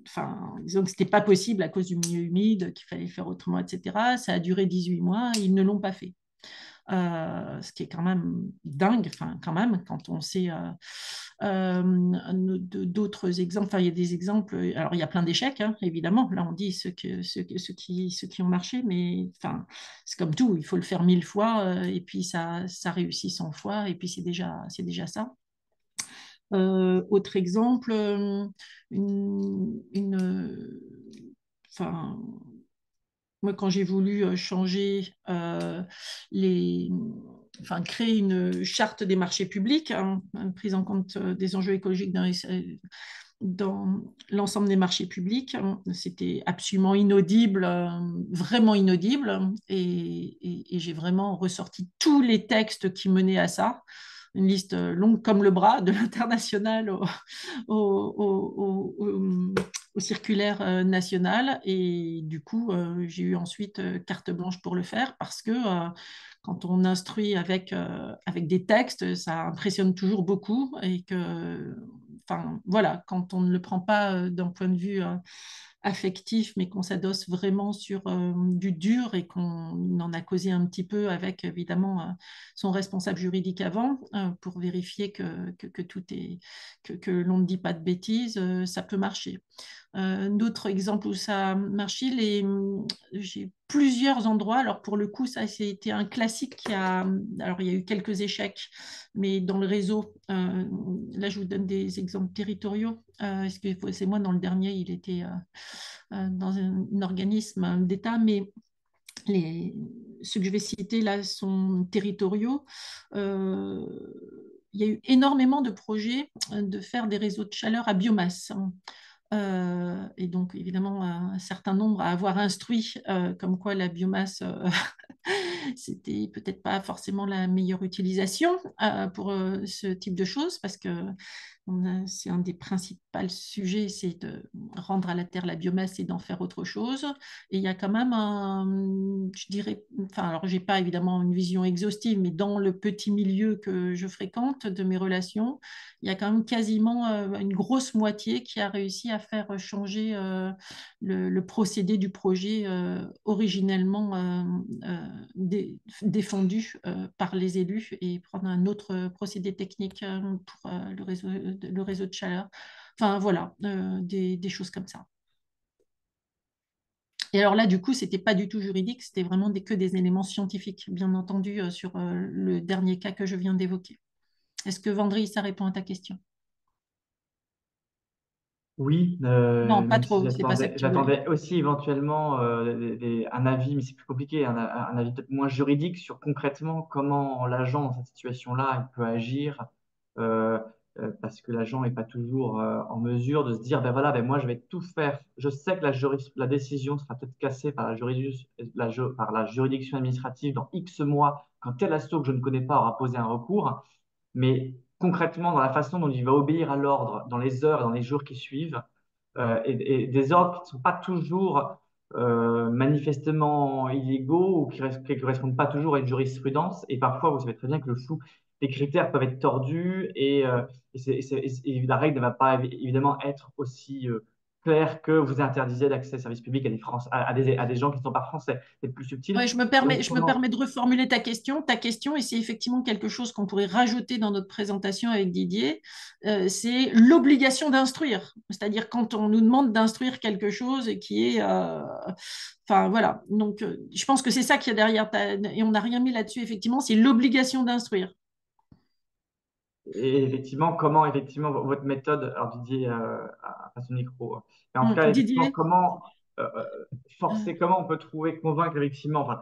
enfin, disons que ce n'était pas possible à cause du milieu humide, qu'il fallait faire autrement, etc. Ça a duré 18 mois, ils ne l'ont pas fait. Ce qui est quand même dingue, enfin, quand même, quand on sait d'autres exemples. Enfin, il y a des exemples, alors il y a plein d'échecs, hein, évidemment. Là, on dit ceux qui ont marché, mais enfin, c'est comme tout, il faut le faire 1000 fois, et puis ça réussit 100 fois, et puis c'est déjà ça. Autre exemple, enfin, moi, quand j'ai voulu changer enfin, créer une charte des marchés publics, hein, prise en compte des enjeux écologiques dans l'ensemble des marchés publics, hein, c'était absolument inaudible, vraiment inaudible, et j'ai vraiment ressorti tous les textes qui menaient à ça, une liste longue comme le bras, de l'international au, au, au, au circulaire national. Et du coup, j'ai eu ensuite carte blanche pour le faire parce que quand on instruit avec des textes, ça impressionne toujours beaucoup et que, enfin, voilà, quand on ne le prend pas d'un point de vue affectif, mais qu'on s'adosse vraiment sur du dur et qu'on en a causé un petit peu avec évidemment son responsable juridique avant pour vérifier que tout est que l'on ne dit pas de bêtises, ça peut marcher. D'autres exemples où ça a marché, j'ai plusieurs endroits. Alors pour le coup, ça été un classique alors il y a eu quelques échecs, mais dans le réseau, là je vous donne des exemples territoriaux. C'est moi dans le dernier, il était dans un organisme d'État, mais les, ceux que je vais citer là sont territoriaux. Euh, il y a eu énormément de projets de faire des réseaux de chaleur à biomasse. Et donc, évidemment, un certain nombre à avoir instruit comme quoi la biomasse, c'était peut-être pas forcément la meilleure utilisation pour ce type de choses, parce que c'est un des principaux sujets, c'est de rendre à la terre la biomasse et d'en faire autre chose. Et il y a quand même je dirais, enfin, alors j'ai pas évidemment une vision exhaustive, mais dans le petit milieu que je fréquente de mes relations, il y a quand même quasiment une grosse moitié qui a réussi à faire changer le procédé du projet originellement défendu par les élus et prendre un autre procédé technique pour le réseau de chaleur. Enfin voilà, des choses comme ça. Et alors là, du coup, c'était pas du tout juridique, c'était vraiment que des éléments scientifiques, bien entendu, sur le dernier cas que je viens d'évoquer. Est-ce que Vendry, ça répond à ta question? Oui, Non, pas même si trop, c'est pas ça que tu voulais. j'attendais aussi éventuellement un avis, mais c'est plus compliqué, un avis peut-être moins juridique sur concrètement comment l'agent dans cette situation-là il peut agir, euh, parce que l'agent n'est pas toujours en mesure de se dire, ben voilà, ben moi je vais tout faire. Je sais que la décision sera peut-être cassée par par la juridiction administrative dans X mois, quand tel asso que je ne connais pas aura posé un recours. Mais concrètement, dans la façon dont il va obéir à l'ordre, dans les heures et dans les jours qui suivent, et des ordres qui ne sont pas toujours manifestement illégaux ou qui ne correspondent pas toujours à une jurisprudence. Et parfois, vous savez très bien que le flou, les critères peuvent être tordus et la règle ne va pas évidemment être aussi claire que vous interdisez l'accès aux services publics à à des gens qui ne sont pas français. C'est plus subtil. Ouais, Donc, je me permets de reformuler ta question, et c'est effectivement quelque chose qu'on pourrait rajouter dans notre présentation avec Didier, c'est l'obligation d'instruire. C'est-à-dire quand on nous demande d'instruire quelque chose qui est... enfin, voilà. Donc, je pense que c'est ça qu'il y a derrière, et on n'a rien mis là-dessus, effectivement, c'est l'obligation d'instruire. Et effectivement, comment effectivement votre méthode, alors Didier à son micro, mais en tout cas, effectivement, Didier? comment Euh, forcer, comment on peut trouver, convaincre effectivement, enfin,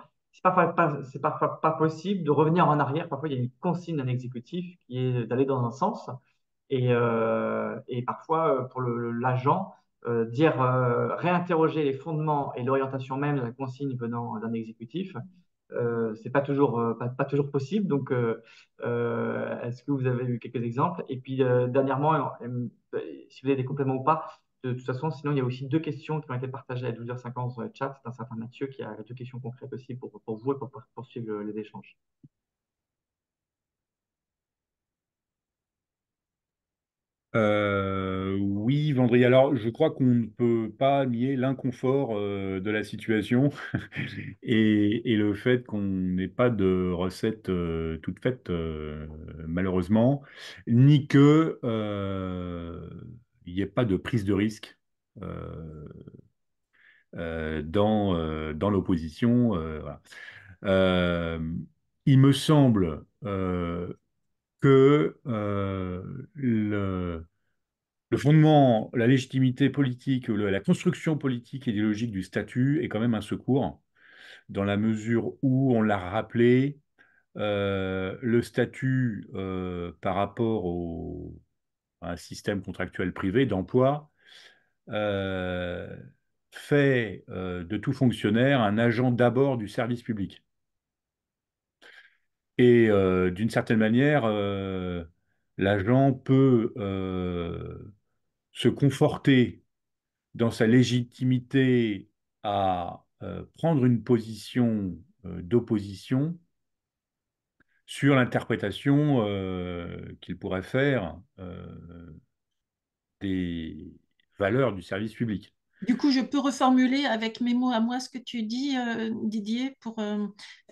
c'est parfois pas possible de revenir en arrière. Parfois, il y a une consigne d'un exécutif qui est d'aller dans un sens, et parfois, pour l'agent, dire, réinterroger les fondements et l'orientation même de la consigne venant d'un exécutif, c'est pas toujours, pas toujours possible. Donc, est-ce que vous avez eu quelques exemples? Et puis, dernièrement, si vous avez des compléments ou pas, de toute façon, sinon, il y a aussi deux questions qui ont été partagées à 12h50 sur le chat. C'est un certain Mathieu qui a deux questions concrètes aussi pour vous et pour poursuivre les échanges. Oui, Vendry. Alors, je crois qu'on ne peut pas nier l'inconfort de la situation et le fait qu'on n'ait pas de recette toute faite, malheureusement, ni que il n'y ait pas de prise de risque euh, dans l'opposition. Voilà. Euh, il me semble que le fondement, la légitimité politique, la construction politique et idéologique du statut est quand même un secours, dans la mesure où, on l'a rappelé, le statut par rapport à un système contractuel privé d'emploi euh, fait de tout fonctionnaire un agent d'abord du service public. Et d'une certaine manière, l'agent peut se conforter dans sa légitimité à prendre une position d'opposition sur l'interprétation qu'il pourrait faire des valeurs du service public. Du coup, je peux reformuler avec mes mots à moi ce que tu dis, Didier,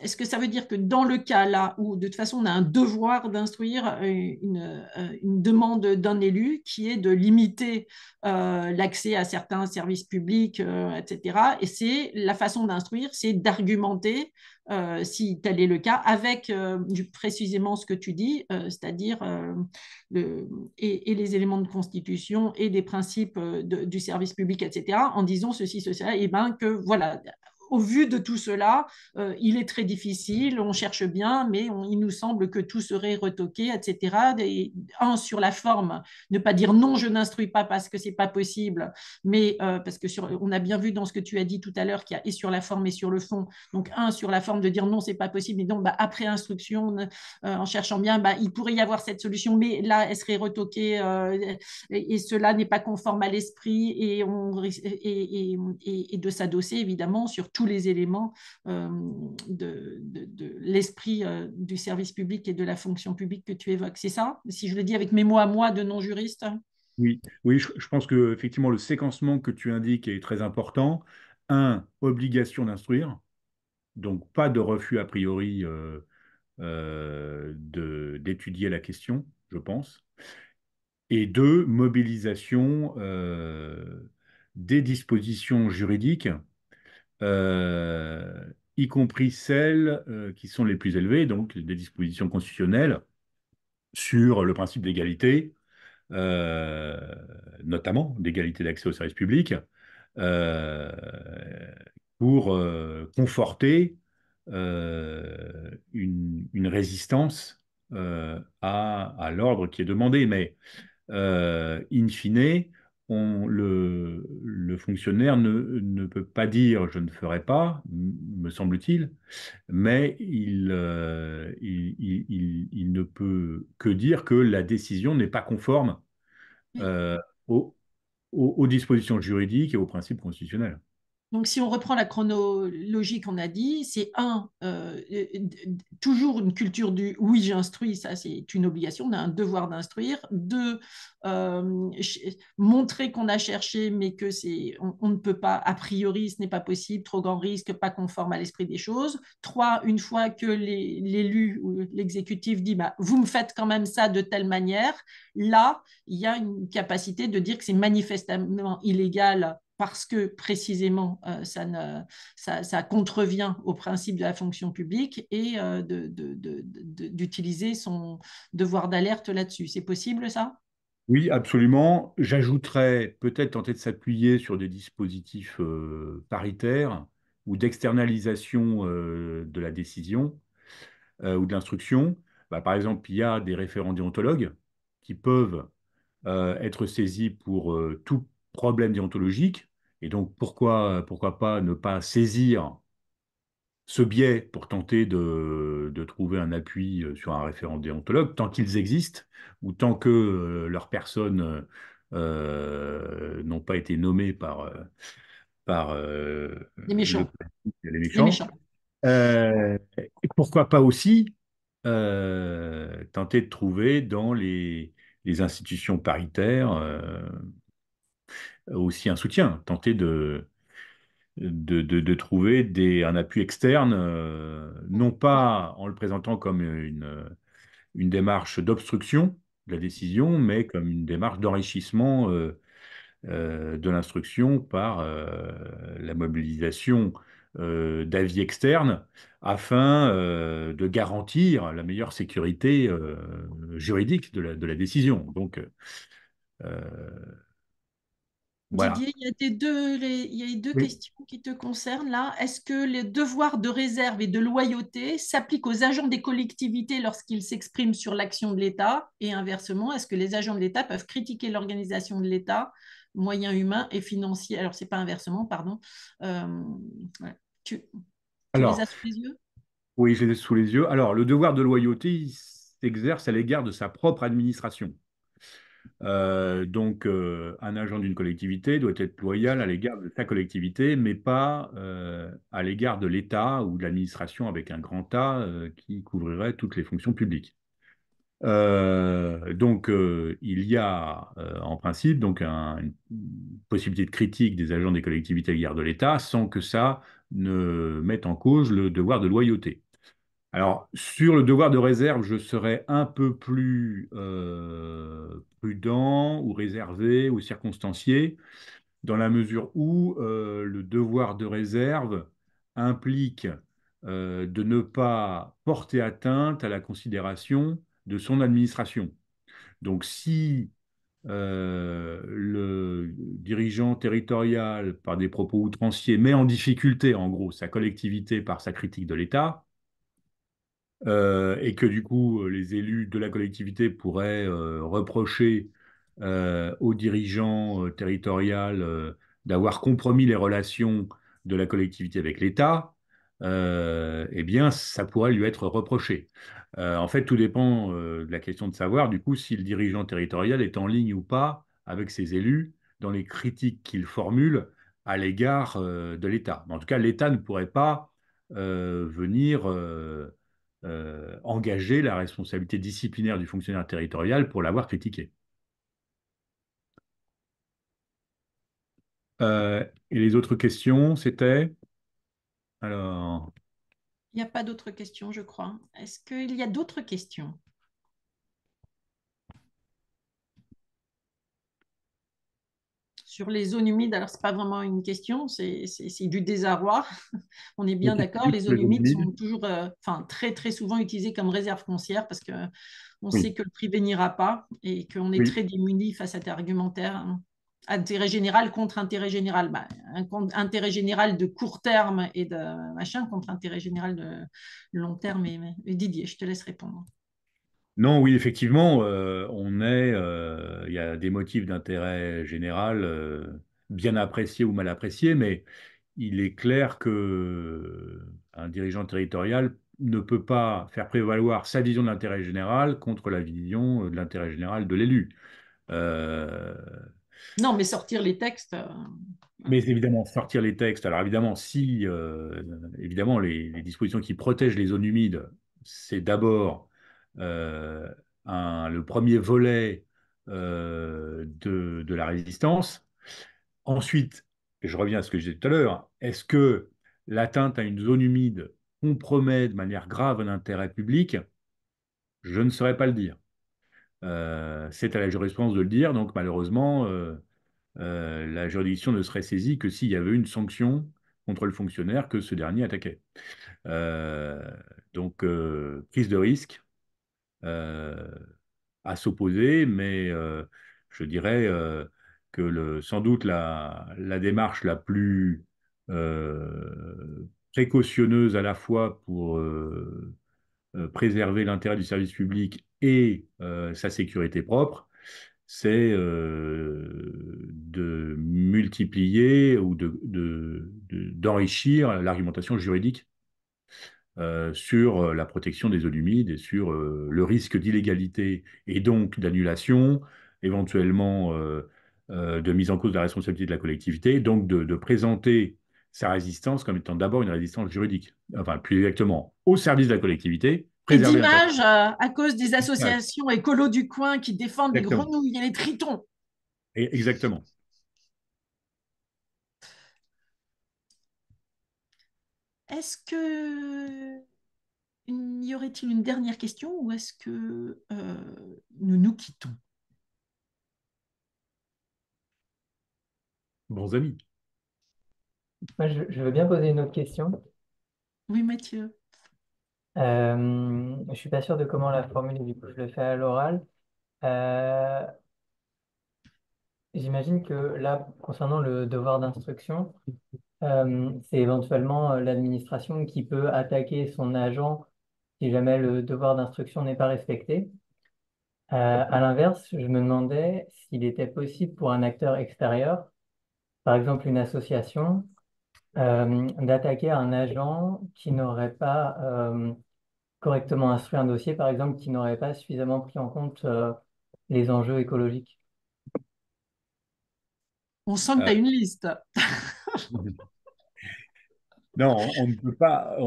est-ce que ça veut dire que dans le cas là où de toute façon on a un devoir d'instruire une demande d'un élu qui est de limiter l'accès à certains services publics, etc. Et c'est la façon d'instruire, c'est d'argumenter si tel est le cas, avec précisément ce que tu dis, c'est-à-dire et les éléments de constitution et des principes du service public, etc., en disant ceci, cela, et bien que voilà, au vu de tout cela, il est très difficile, on cherche bien, mais il nous semble que tout serait retoqué, etc. Sur la forme, ne pas dire non, je n'instruis pas parce que c'est pas possible, mais parce que on a bien vu dans ce que tu as dit tout à l'heure qu'il y a et sur la forme et sur le fond. Donc, sur la forme de dire non, c'est pas possible, et donc bah, après instruction, en cherchant bien, bah, il pourrait y avoir cette solution, mais là, elle serait retoquée et cela n'est pas conforme à l'esprit et de s'adosser évidemment sur tous les éléments de l'esprit du service public et de la fonction publique que tu évoques. C'est ça? Si je le dis avec mes mots à moi de non-juriste. Oui, oui, je pense que effectivement le séquencement que tu indiques est très important. Un, obligation d'instruire, donc pas de refus a priori d'étudier la question, je pense. Et deux, mobilisation des dispositions juridiques, euh, y compris celles qui sont les plus élevées, donc des dispositions constitutionnelles sur le principe d'égalité, euh, notamment d'égalité d'accès au service public, euh, pour conforter une résistance à l'ordre qui est demandé. Mais in fine, le fonctionnaire ne peut pas dire je ne ferai pas, me semble-t-il, mais il ne peut que dire que la décision n'est pas conforme euh, aux, aux dispositions juridiques et aux principes constitutionnels. Donc, si on reprend la chronologie qu'on a dit, c'est toujours une culture du oui, j'instruis, ça c'est une obligation, on a un devoir d'instruire. Deux, montrer qu'on a cherché, mais que on ne peut pas, a priori, ce n'est pas possible, trop grand risque, pas conforme à l'esprit des choses. Trois, une fois que l'élu ou l'exécutif dit, bah, vous me faites quand même ça de telle manière, là, il y a une capacité de dire que c'est manifestement illégal parce que précisément ça contrevient au principe de la fonction publique et d'utiliser son devoir d'alerte là-dessus. C'est possible ça? Oui, absolument. J'ajouterais peut-être tenter de s'appuyer sur des dispositifs paritaires ou d'externalisation de la décision ou de l'instruction. Bah, par exemple, il y a des référents déontologues qui peuvent être saisis pour tout problème déontologique. Et donc, pourquoi pas ne pas saisir ce biais pour tenter de trouver un appui sur un référent déontologue, tant qu'ils existent, ou tant que leurs personnes n'ont pas été nommées par Les le méchants. politique et les Les méchants. méchants. Et pourquoi pas aussi tenter de trouver dans les institutions paritaires aussi un soutien, tenter de trouver un appui externe, non pas en le présentant comme une démarche d'obstruction de la décision, mais comme une démarche d'enrichissement de l'instruction par la mobilisation d'avis externes afin de garantir la meilleure sécurité juridique de la décision. Donc, euh, voilà. Didier, il y a deux Oui. questions qui te concernent là. Est-ce que les devoirs de réserve et de loyauté s'appliquent aux agents des collectivités lorsqu'ils s'expriment sur l'action de l'État? Et inversement, est-ce que les agents de l'État peuvent critiquer l'organisation de l'État, moyens humains et financiers? Alors, c'est pas inversement, pardon. Euh, ouais. Tu, tu les Alors, as sous les yeux? oui, j'ai sous les yeux. Alors, le devoir de loyauté, il s'exerce à l'égard de sa propre administration. Un agent d'une collectivité doit être loyal à l'égard de sa collectivité, mais pas à l'égard de l'État ou de l'administration avec un grand A qui couvrirait toutes les fonctions publiques. Il y a en principe une possibilité de critique des agents des collectivités à l'égard de l'État sans que ça ne mette en cause le devoir de loyauté. Alors, sur le devoir de réserve, je serais un peu plus prudent ou réservé ou circonstancié, dans la mesure où le devoir de réserve implique de ne pas porter atteinte à la considération de son administration. Donc, si le dirigeant territorial, par des propos outranciers, met en difficulté, en gros, sa collectivité par sa critique de l'État, et que du coup, les élus de la collectivité pourraient reprocher aux dirigeants territorial d'avoir compromis les relations de la collectivité avec l'État, eh bien, ça pourrait lui être reproché. En fait, tout dépend de la question de savoir, du coup, si le dirigeant territorial est en ligne ou pas avec ses élus dans les critiques qu'il formule à l'égard de l'État. En tout cas, l'État ne pourrait pas venir engager la responsabilité disciplinaire du fonctionnaire territorial pour l'avoir critiqué. Et les autres questions, c'était? Alors, Il n'y a pas d'autres questions, je crois. Est-ce qu'il y a d'autres questions? Sur les zones humides, alors ce n'est pas vraiment une question, c'est du désarroi. On est bien d'accord, les zones les zones humides humides. sont toujours, enfin, très, très souvent utilisées comme réserve foncière parce qu'on Oui, sait que le privé n'ira pas et qu'on est oui. très démunis face à cet argumentaire, hein. Intérêt général contre intérêt général. Bah, intérêt général de court terme et de machin contre intérêt général de long terme. Et Didier, je te laisse répondre. Non, oui, effectivement, il y a des motifs d'intérêt général bien appréciés ou mal appréciés, mais il est clair que un dirigeant territorial ne peut pas faire prévaloir sa vision de l'intérêt général contre la vision de l'intérêt général de l'élu. Euh, Non, mais sortir les textes. Mais évidemment, sortir les textes. Alors évidemment, si évidemment les dispositions qui protègent les zones humides, c'est d'abord euh, le premier volet de la résistance. Ensuite, et je reviens à ce que je disais tout à l'heure, est-ce que l'atteinte à une zone humide compromet de manière grave un intérêt public? Je ne saurais pas le dire. C'est à la jurisprudence de le dire, donc malheureusement, la juridiction ne serait saisie que s'il y avait une sanction contre le fonctionnaire que ce dernier attaquait. Euh, Prise de risque euh, à s'opposer, mais je dirais que sans doute la démarche la plus précautionneuse à la fois pour préserver l'intérêt du service public et sa sécurité propre, c'est de multiplier ou d'enrichir l'argumentation juridique sur la protection des zones humides et sur le risque d'illégalité et donc d'annulation, éventuellement de mise en cause de la responsabilité de la collectivité, donc de présenter sa résistance comme étant d'abord une résistance juridique, enfin plus exactement au service de la collectivité Et préserver l'intérêt. d'image à cause des Ouais, associations écolos du coin qui défendent les exactement. grenouilles et les tritons. Exactement. Est-ce que y aurait-il une dernière question ou est-ce que nous nous quittons? Bons amis. Moi, je veux bien poser une autre question. Oui, Mathieu. Je suis pas sûr de comment la formuler, du coup, je le fais à l'oral. Euh, J'imagine que là, concernant le devoir d'instruction, c'est éventuellement l'administration qui peut attaquer son agent si jamais le devoir d'instruction n'est pas respecté. À l'inverse, je me demandais s'il était possible pour un acteur extérieur, par exemple une association, d'attaquer un agent qui n'aurait pas correctement instruit un dossier, par exemple, qui n'aurait pas suffisamment pris en compte les enjeux écologiques. On sent que tu Euh, as une liste. non, on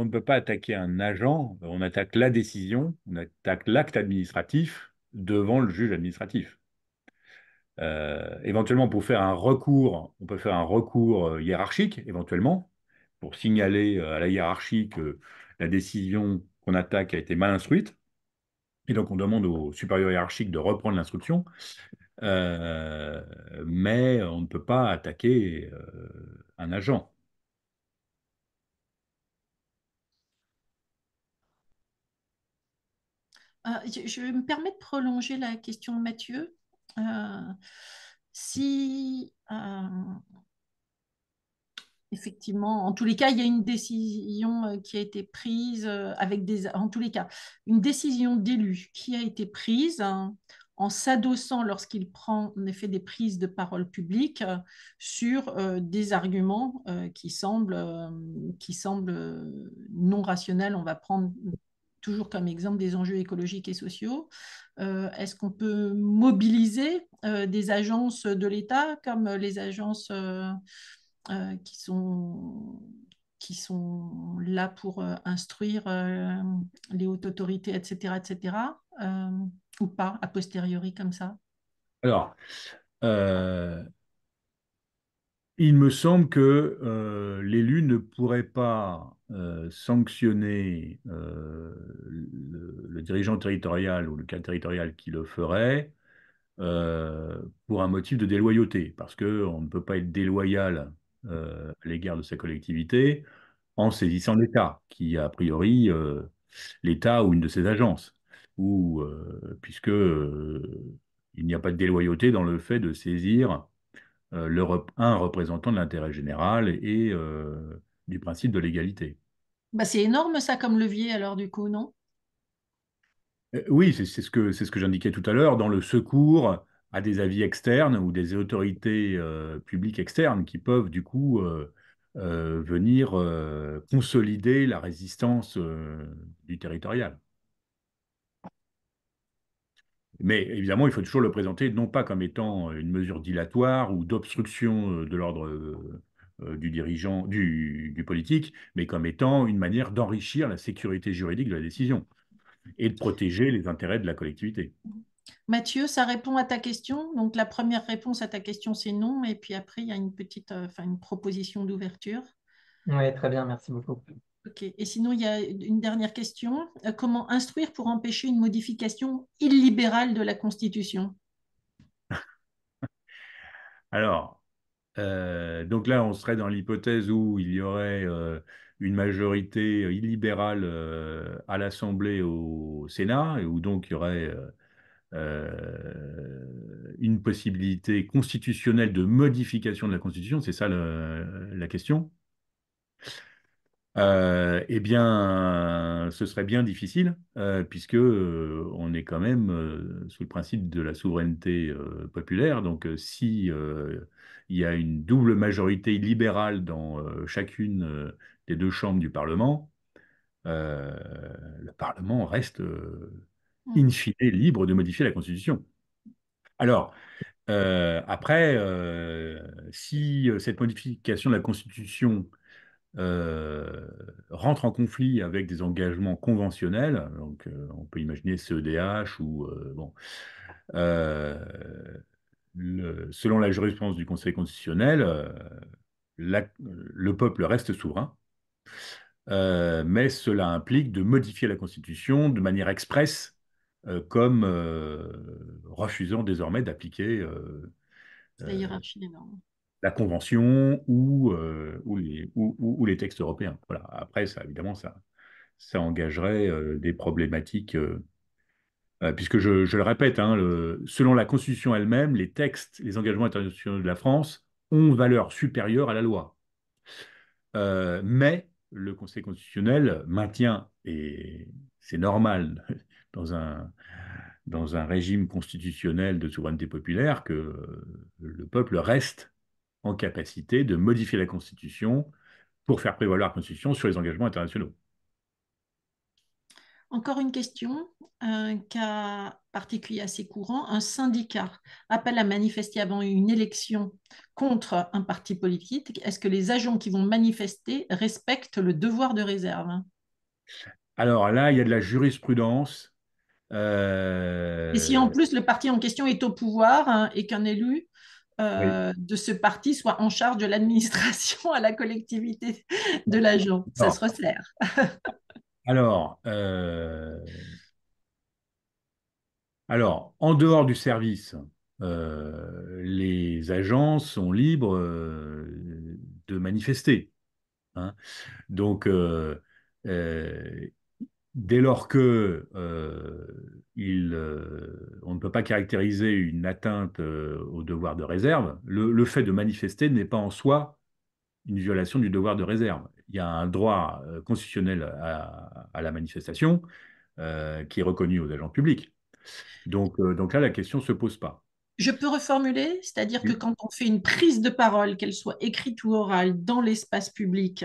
ne peut pas attaquer un agent, on attaque la décision, on attaque l'acte administratif devant le juge administratif. Éventuellement, pour faire un recours, on peut faire un recours hiérarchique, éventuellement, pour signaler à la hiérarchie que la décision qu'on attaque a été mal instruite. Et donc, on demande au supérieur hiérarchique de reprendre l'instruction. Euh, mais on ne peut pas attaquer un agent. Je me permets de prolonger la question de Mathieu. Euh, si effectivement, en tous les cas, il y a une décision qui a été prise avec des, en tous les cas, une décision d'élu qui a été prise en s'adossant lorsqu'il prend en effet des prises de parole publiques sur des arguments qui semblent non rationnels. On va prendre toujours comme exemple des enjeux écologiques et sociaux. Est-ce qu'on peut mobiliser des agences de l'État comme les agences euh, qui sont, qui sont là pour instruire les hautes autorités, etc., etc., ou pas, a posteriori comme ça? Alors, euh, il me semble que l'élu ne pourrait pas sanctionner le dirigeant territorial ou le cadre territorial qui le ferait pour un motif de déloyauté, parce qu'on ne peut pas être déloyal à l'égard de sa collectivité en saisissant l'État, qui a priori l'État ou une de ses agences, ou puisque il n'y a pas de déloyauté dans le fait de saisir un représentant de l'intérêt général et du principe de l'égalité. Bah, c'est énorme ça comme levier alors du coup, non? Oui, c'est ce que j'indiquais tout à l'heure dans le secours à des avis externes ou des autorités publiques externes qui peuvent du coup venir consolider la résistance du territorial. Mais évidemment, il faut toujours le présenter non pas comme étant une mesure dilatoire ou d'obstruction de l'ordre du dirigeant, du politique, mais comme étant une manière d'enrichir la sécurité juridique de la décision et de protéger les intérêts de la collectivité. Mathieu, ça répond à ta question. Donc la première réponse à ta question, c'est non. Et puis après, il y a une petite, enfin, une proposition d'ouverture. Oui, très bien, merci beaucoup. Ok. Et sinon, il y a une dernière question. Comment instruire pour empêcher une modification illibérale de la Constitution? Alors, donc là, on serait dans l'hypothèse où il y aurait une majorité illibérale à l'Assemblée, au Sénat, et où donc il y aurait une possibilité constitutionnelle de modification de la Constitution, c'est ça la question. Eh bien, ce serait bien difficile, puisque on est quand même sous le principe de la souveraineté populaire. Donc, si il y a une double majorité libérale dans chacune des deux chambres du Parlement, euh, le Parlement reste in fine libre de modifier la Constitution. Alors, après, si cette modification de la Constitution rentre en conflit avec des engagements conventionnels, donc on peut imaginer CEDH ou bon, euh, selon la jurisprudence du Conseil constitutionnel, le peuple reste souverain, mais cela implique de modifier la Constitution de manière expresse, comme refusant désormais d'appliquer La hiérarchie des normes. la Convention ou les textes européens. Voilà. Après, ça, évidemment, ça engagerait des problématiques, puisque je le répète, hein, selon la Constitution elle-même, les textes, les engagements internationaux de la France ont valeur supérieure à la loi. Mais le Conseil constitutionnel maintient, et c'est normal dans un régime constitutionnel de souveraineté populaire, que le peuple reste en capacité de modifier la Constitution pour faire prévaloir la Constitution sur les engagements internationaux. Encore une question, un cas particulier assez courant, un syndicat appelle à manifester avant une élection contre un parti politique. Est-ce que les agents qui vont manifester respectent le devoir de réserve? Alors là, il y a de la jurisprudence. Et si en plus le parti en question est au pouvoir, hein, et qu'un élu Oui. de ce parti soit en charge de l'administration à la collectivité de l'agent, ça se resserre. Alors, en dehors du service, les agents sont libres de manifester, hein. Donc, euh, dès lors que on ne peut pas caractériser une atteinte au devoir de réserve, le fait de manifester n'est pas en soi une violation du devoir de réserve. Il y a un droit constitutionnel à la manifestation qui est reconnu aux agents publics. Donc là, la question ne se pose pas. Je peux reformuler, c'est-à-dire que Oui. quand on fait une prise de parole, qu'elle soit écrite ou orale, dans l'espace public,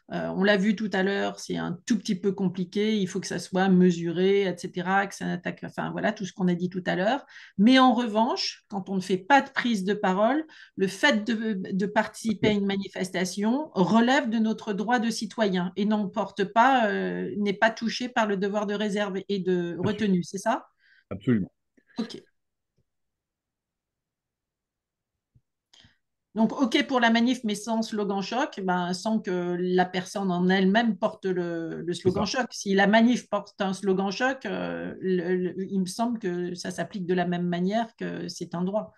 on l'a vu tout à l'heure, c'est un tout petit peu compliqué, il faut que ça soit mesuré, etc., que ça n'attaque, enfin voilà, tout ce qu'on a dit tout à l'heure. Mais en revanche, quand on ne fait pas de prise de parole, le fait de participer à une manifestation relève de notre droit de citoyen et n'emporte pas, n'est pas touché par le devoir de réserve et de Bien sûr, retenue, c'est ça? absolument. Ok. Donc, OK pour la manif, mais sans slogan choc, ben, sans que la personne en elle-même porte le C'est slogan ça. choc. Si la manif porte un slogan choc, il me semble que ça s'applique de la même manière, que c'est un droit.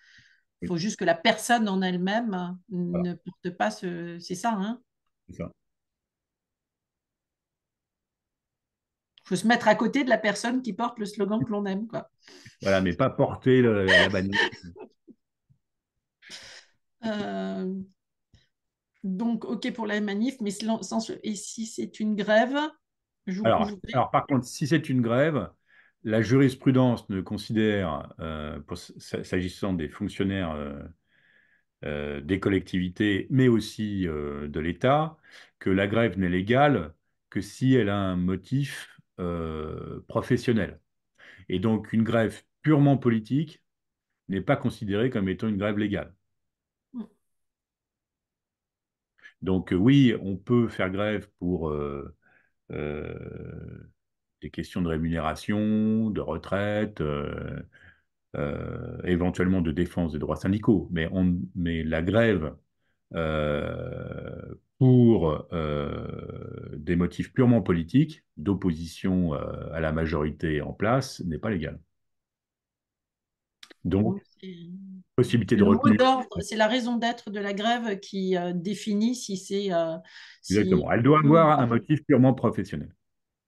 Il Oui, faut juste que la personne en elle-même voilà, ne porte pas ce... C'est ça, hein? c'est ça. Il faut se mettre à côté de la personne qui porte le slogan que l'on aime, quoi. Voilà, mais pas porter la bannière. Euh, donc, OK pour la manif, mais et si c'est une grève, je voudrais... Alors, par contre, si c'est une grève, la jurisprudence ne considère, s'agissant des fonctionnaires des collectivités, mais aussi de l'État, que la grève n'est légale que si elle a un motif professionnel. Et donc, une grève purement politique n'est pas considérée comme étant une grève légale. Donc, oui, on peut faire grève pour des questions de rémunération, de retraite, éventuellement de défense des droits syndicaux. Mais la grève pour des motifs purement politiques, d'opposition à la majorité en place, n'est pas légale. Donc, Donc, possibilité c'est de le mot retenue. d'ordre, c'est la raison d'être de la grève qui définit si c'est si Exactement. Elle doit oui ou avoir un pas. motif purement professionnel.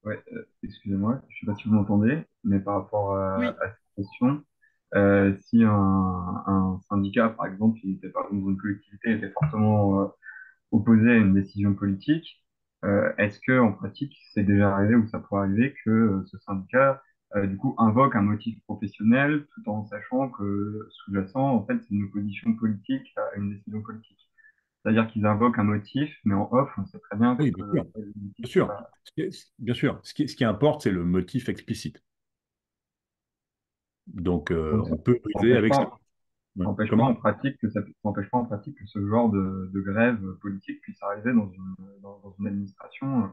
Ouais, excusez-moi, je sais pas si vous m'entendez, mais par rapport Oui. à cette question, si un syndicat, par exemple, qui était par exemple une collectivité, était fortement opposé à une décision politique, est-ce que en pratique, c'est déjà arrivé ou ça pourrait arriver que ce syndicat, du coup, invoque un motif professionnel tout en sachant que sous-jacent, en fait, c'est une opposition politique à une décision politique. C'est-à-dire qu'ils invoquent un motif, mais en off, on sait très bien Oui, que bien sûr. le motif, Bien c'est sûr. pas... Bien sûr. Ce qui importe, c'est le motif explicite. Donc, Donc, on peut ça briser n'empêche avec ça. pas, Ouais. Ça n'empêche pas en Comment? pratique que ça n'empêche pas en pratique que ce genre de grève politique puisse arriver dans une administration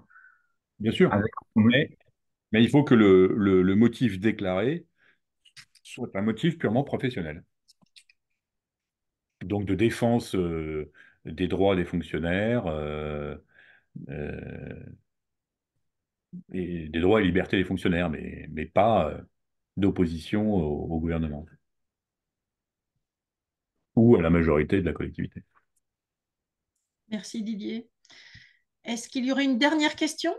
Bien sûr. avec un motif. Mais, mais il faut que le motif déclaré soit un motif purement professionnel. Donc de défense des droits des fonctionnaires euh, et des droits et libertés des fonctionnaires, mais pas d'opposition au gouvernement ou à la majorité de la collectivité. Merci Didier. Est-ce qu'il y aurait une dernière question?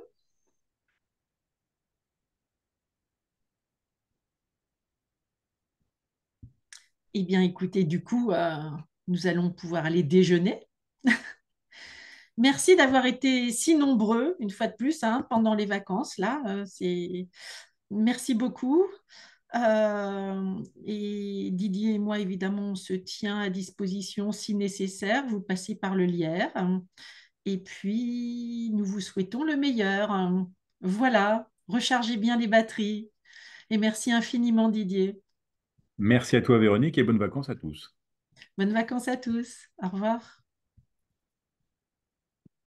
Eh bien, écoutez, du coup, nous allons pouvoir aller déjeuner. Merci d'avoir été si nombreux, une fois de plus, hein, pendant les vacances. Là, Merci beaucoup. Et Didier et moi, évidemment, on se tient à disposition si nécessaire. Vous passez par le Lierre. Et puis, nous vous souhaitons le meilleur. Voilà, rechargez bien les batteries. Et merci infiniment, Didier. Merci à toi, Véronique, et bonnes vacances à tous. Bonnes vacances à tous. Au revoir.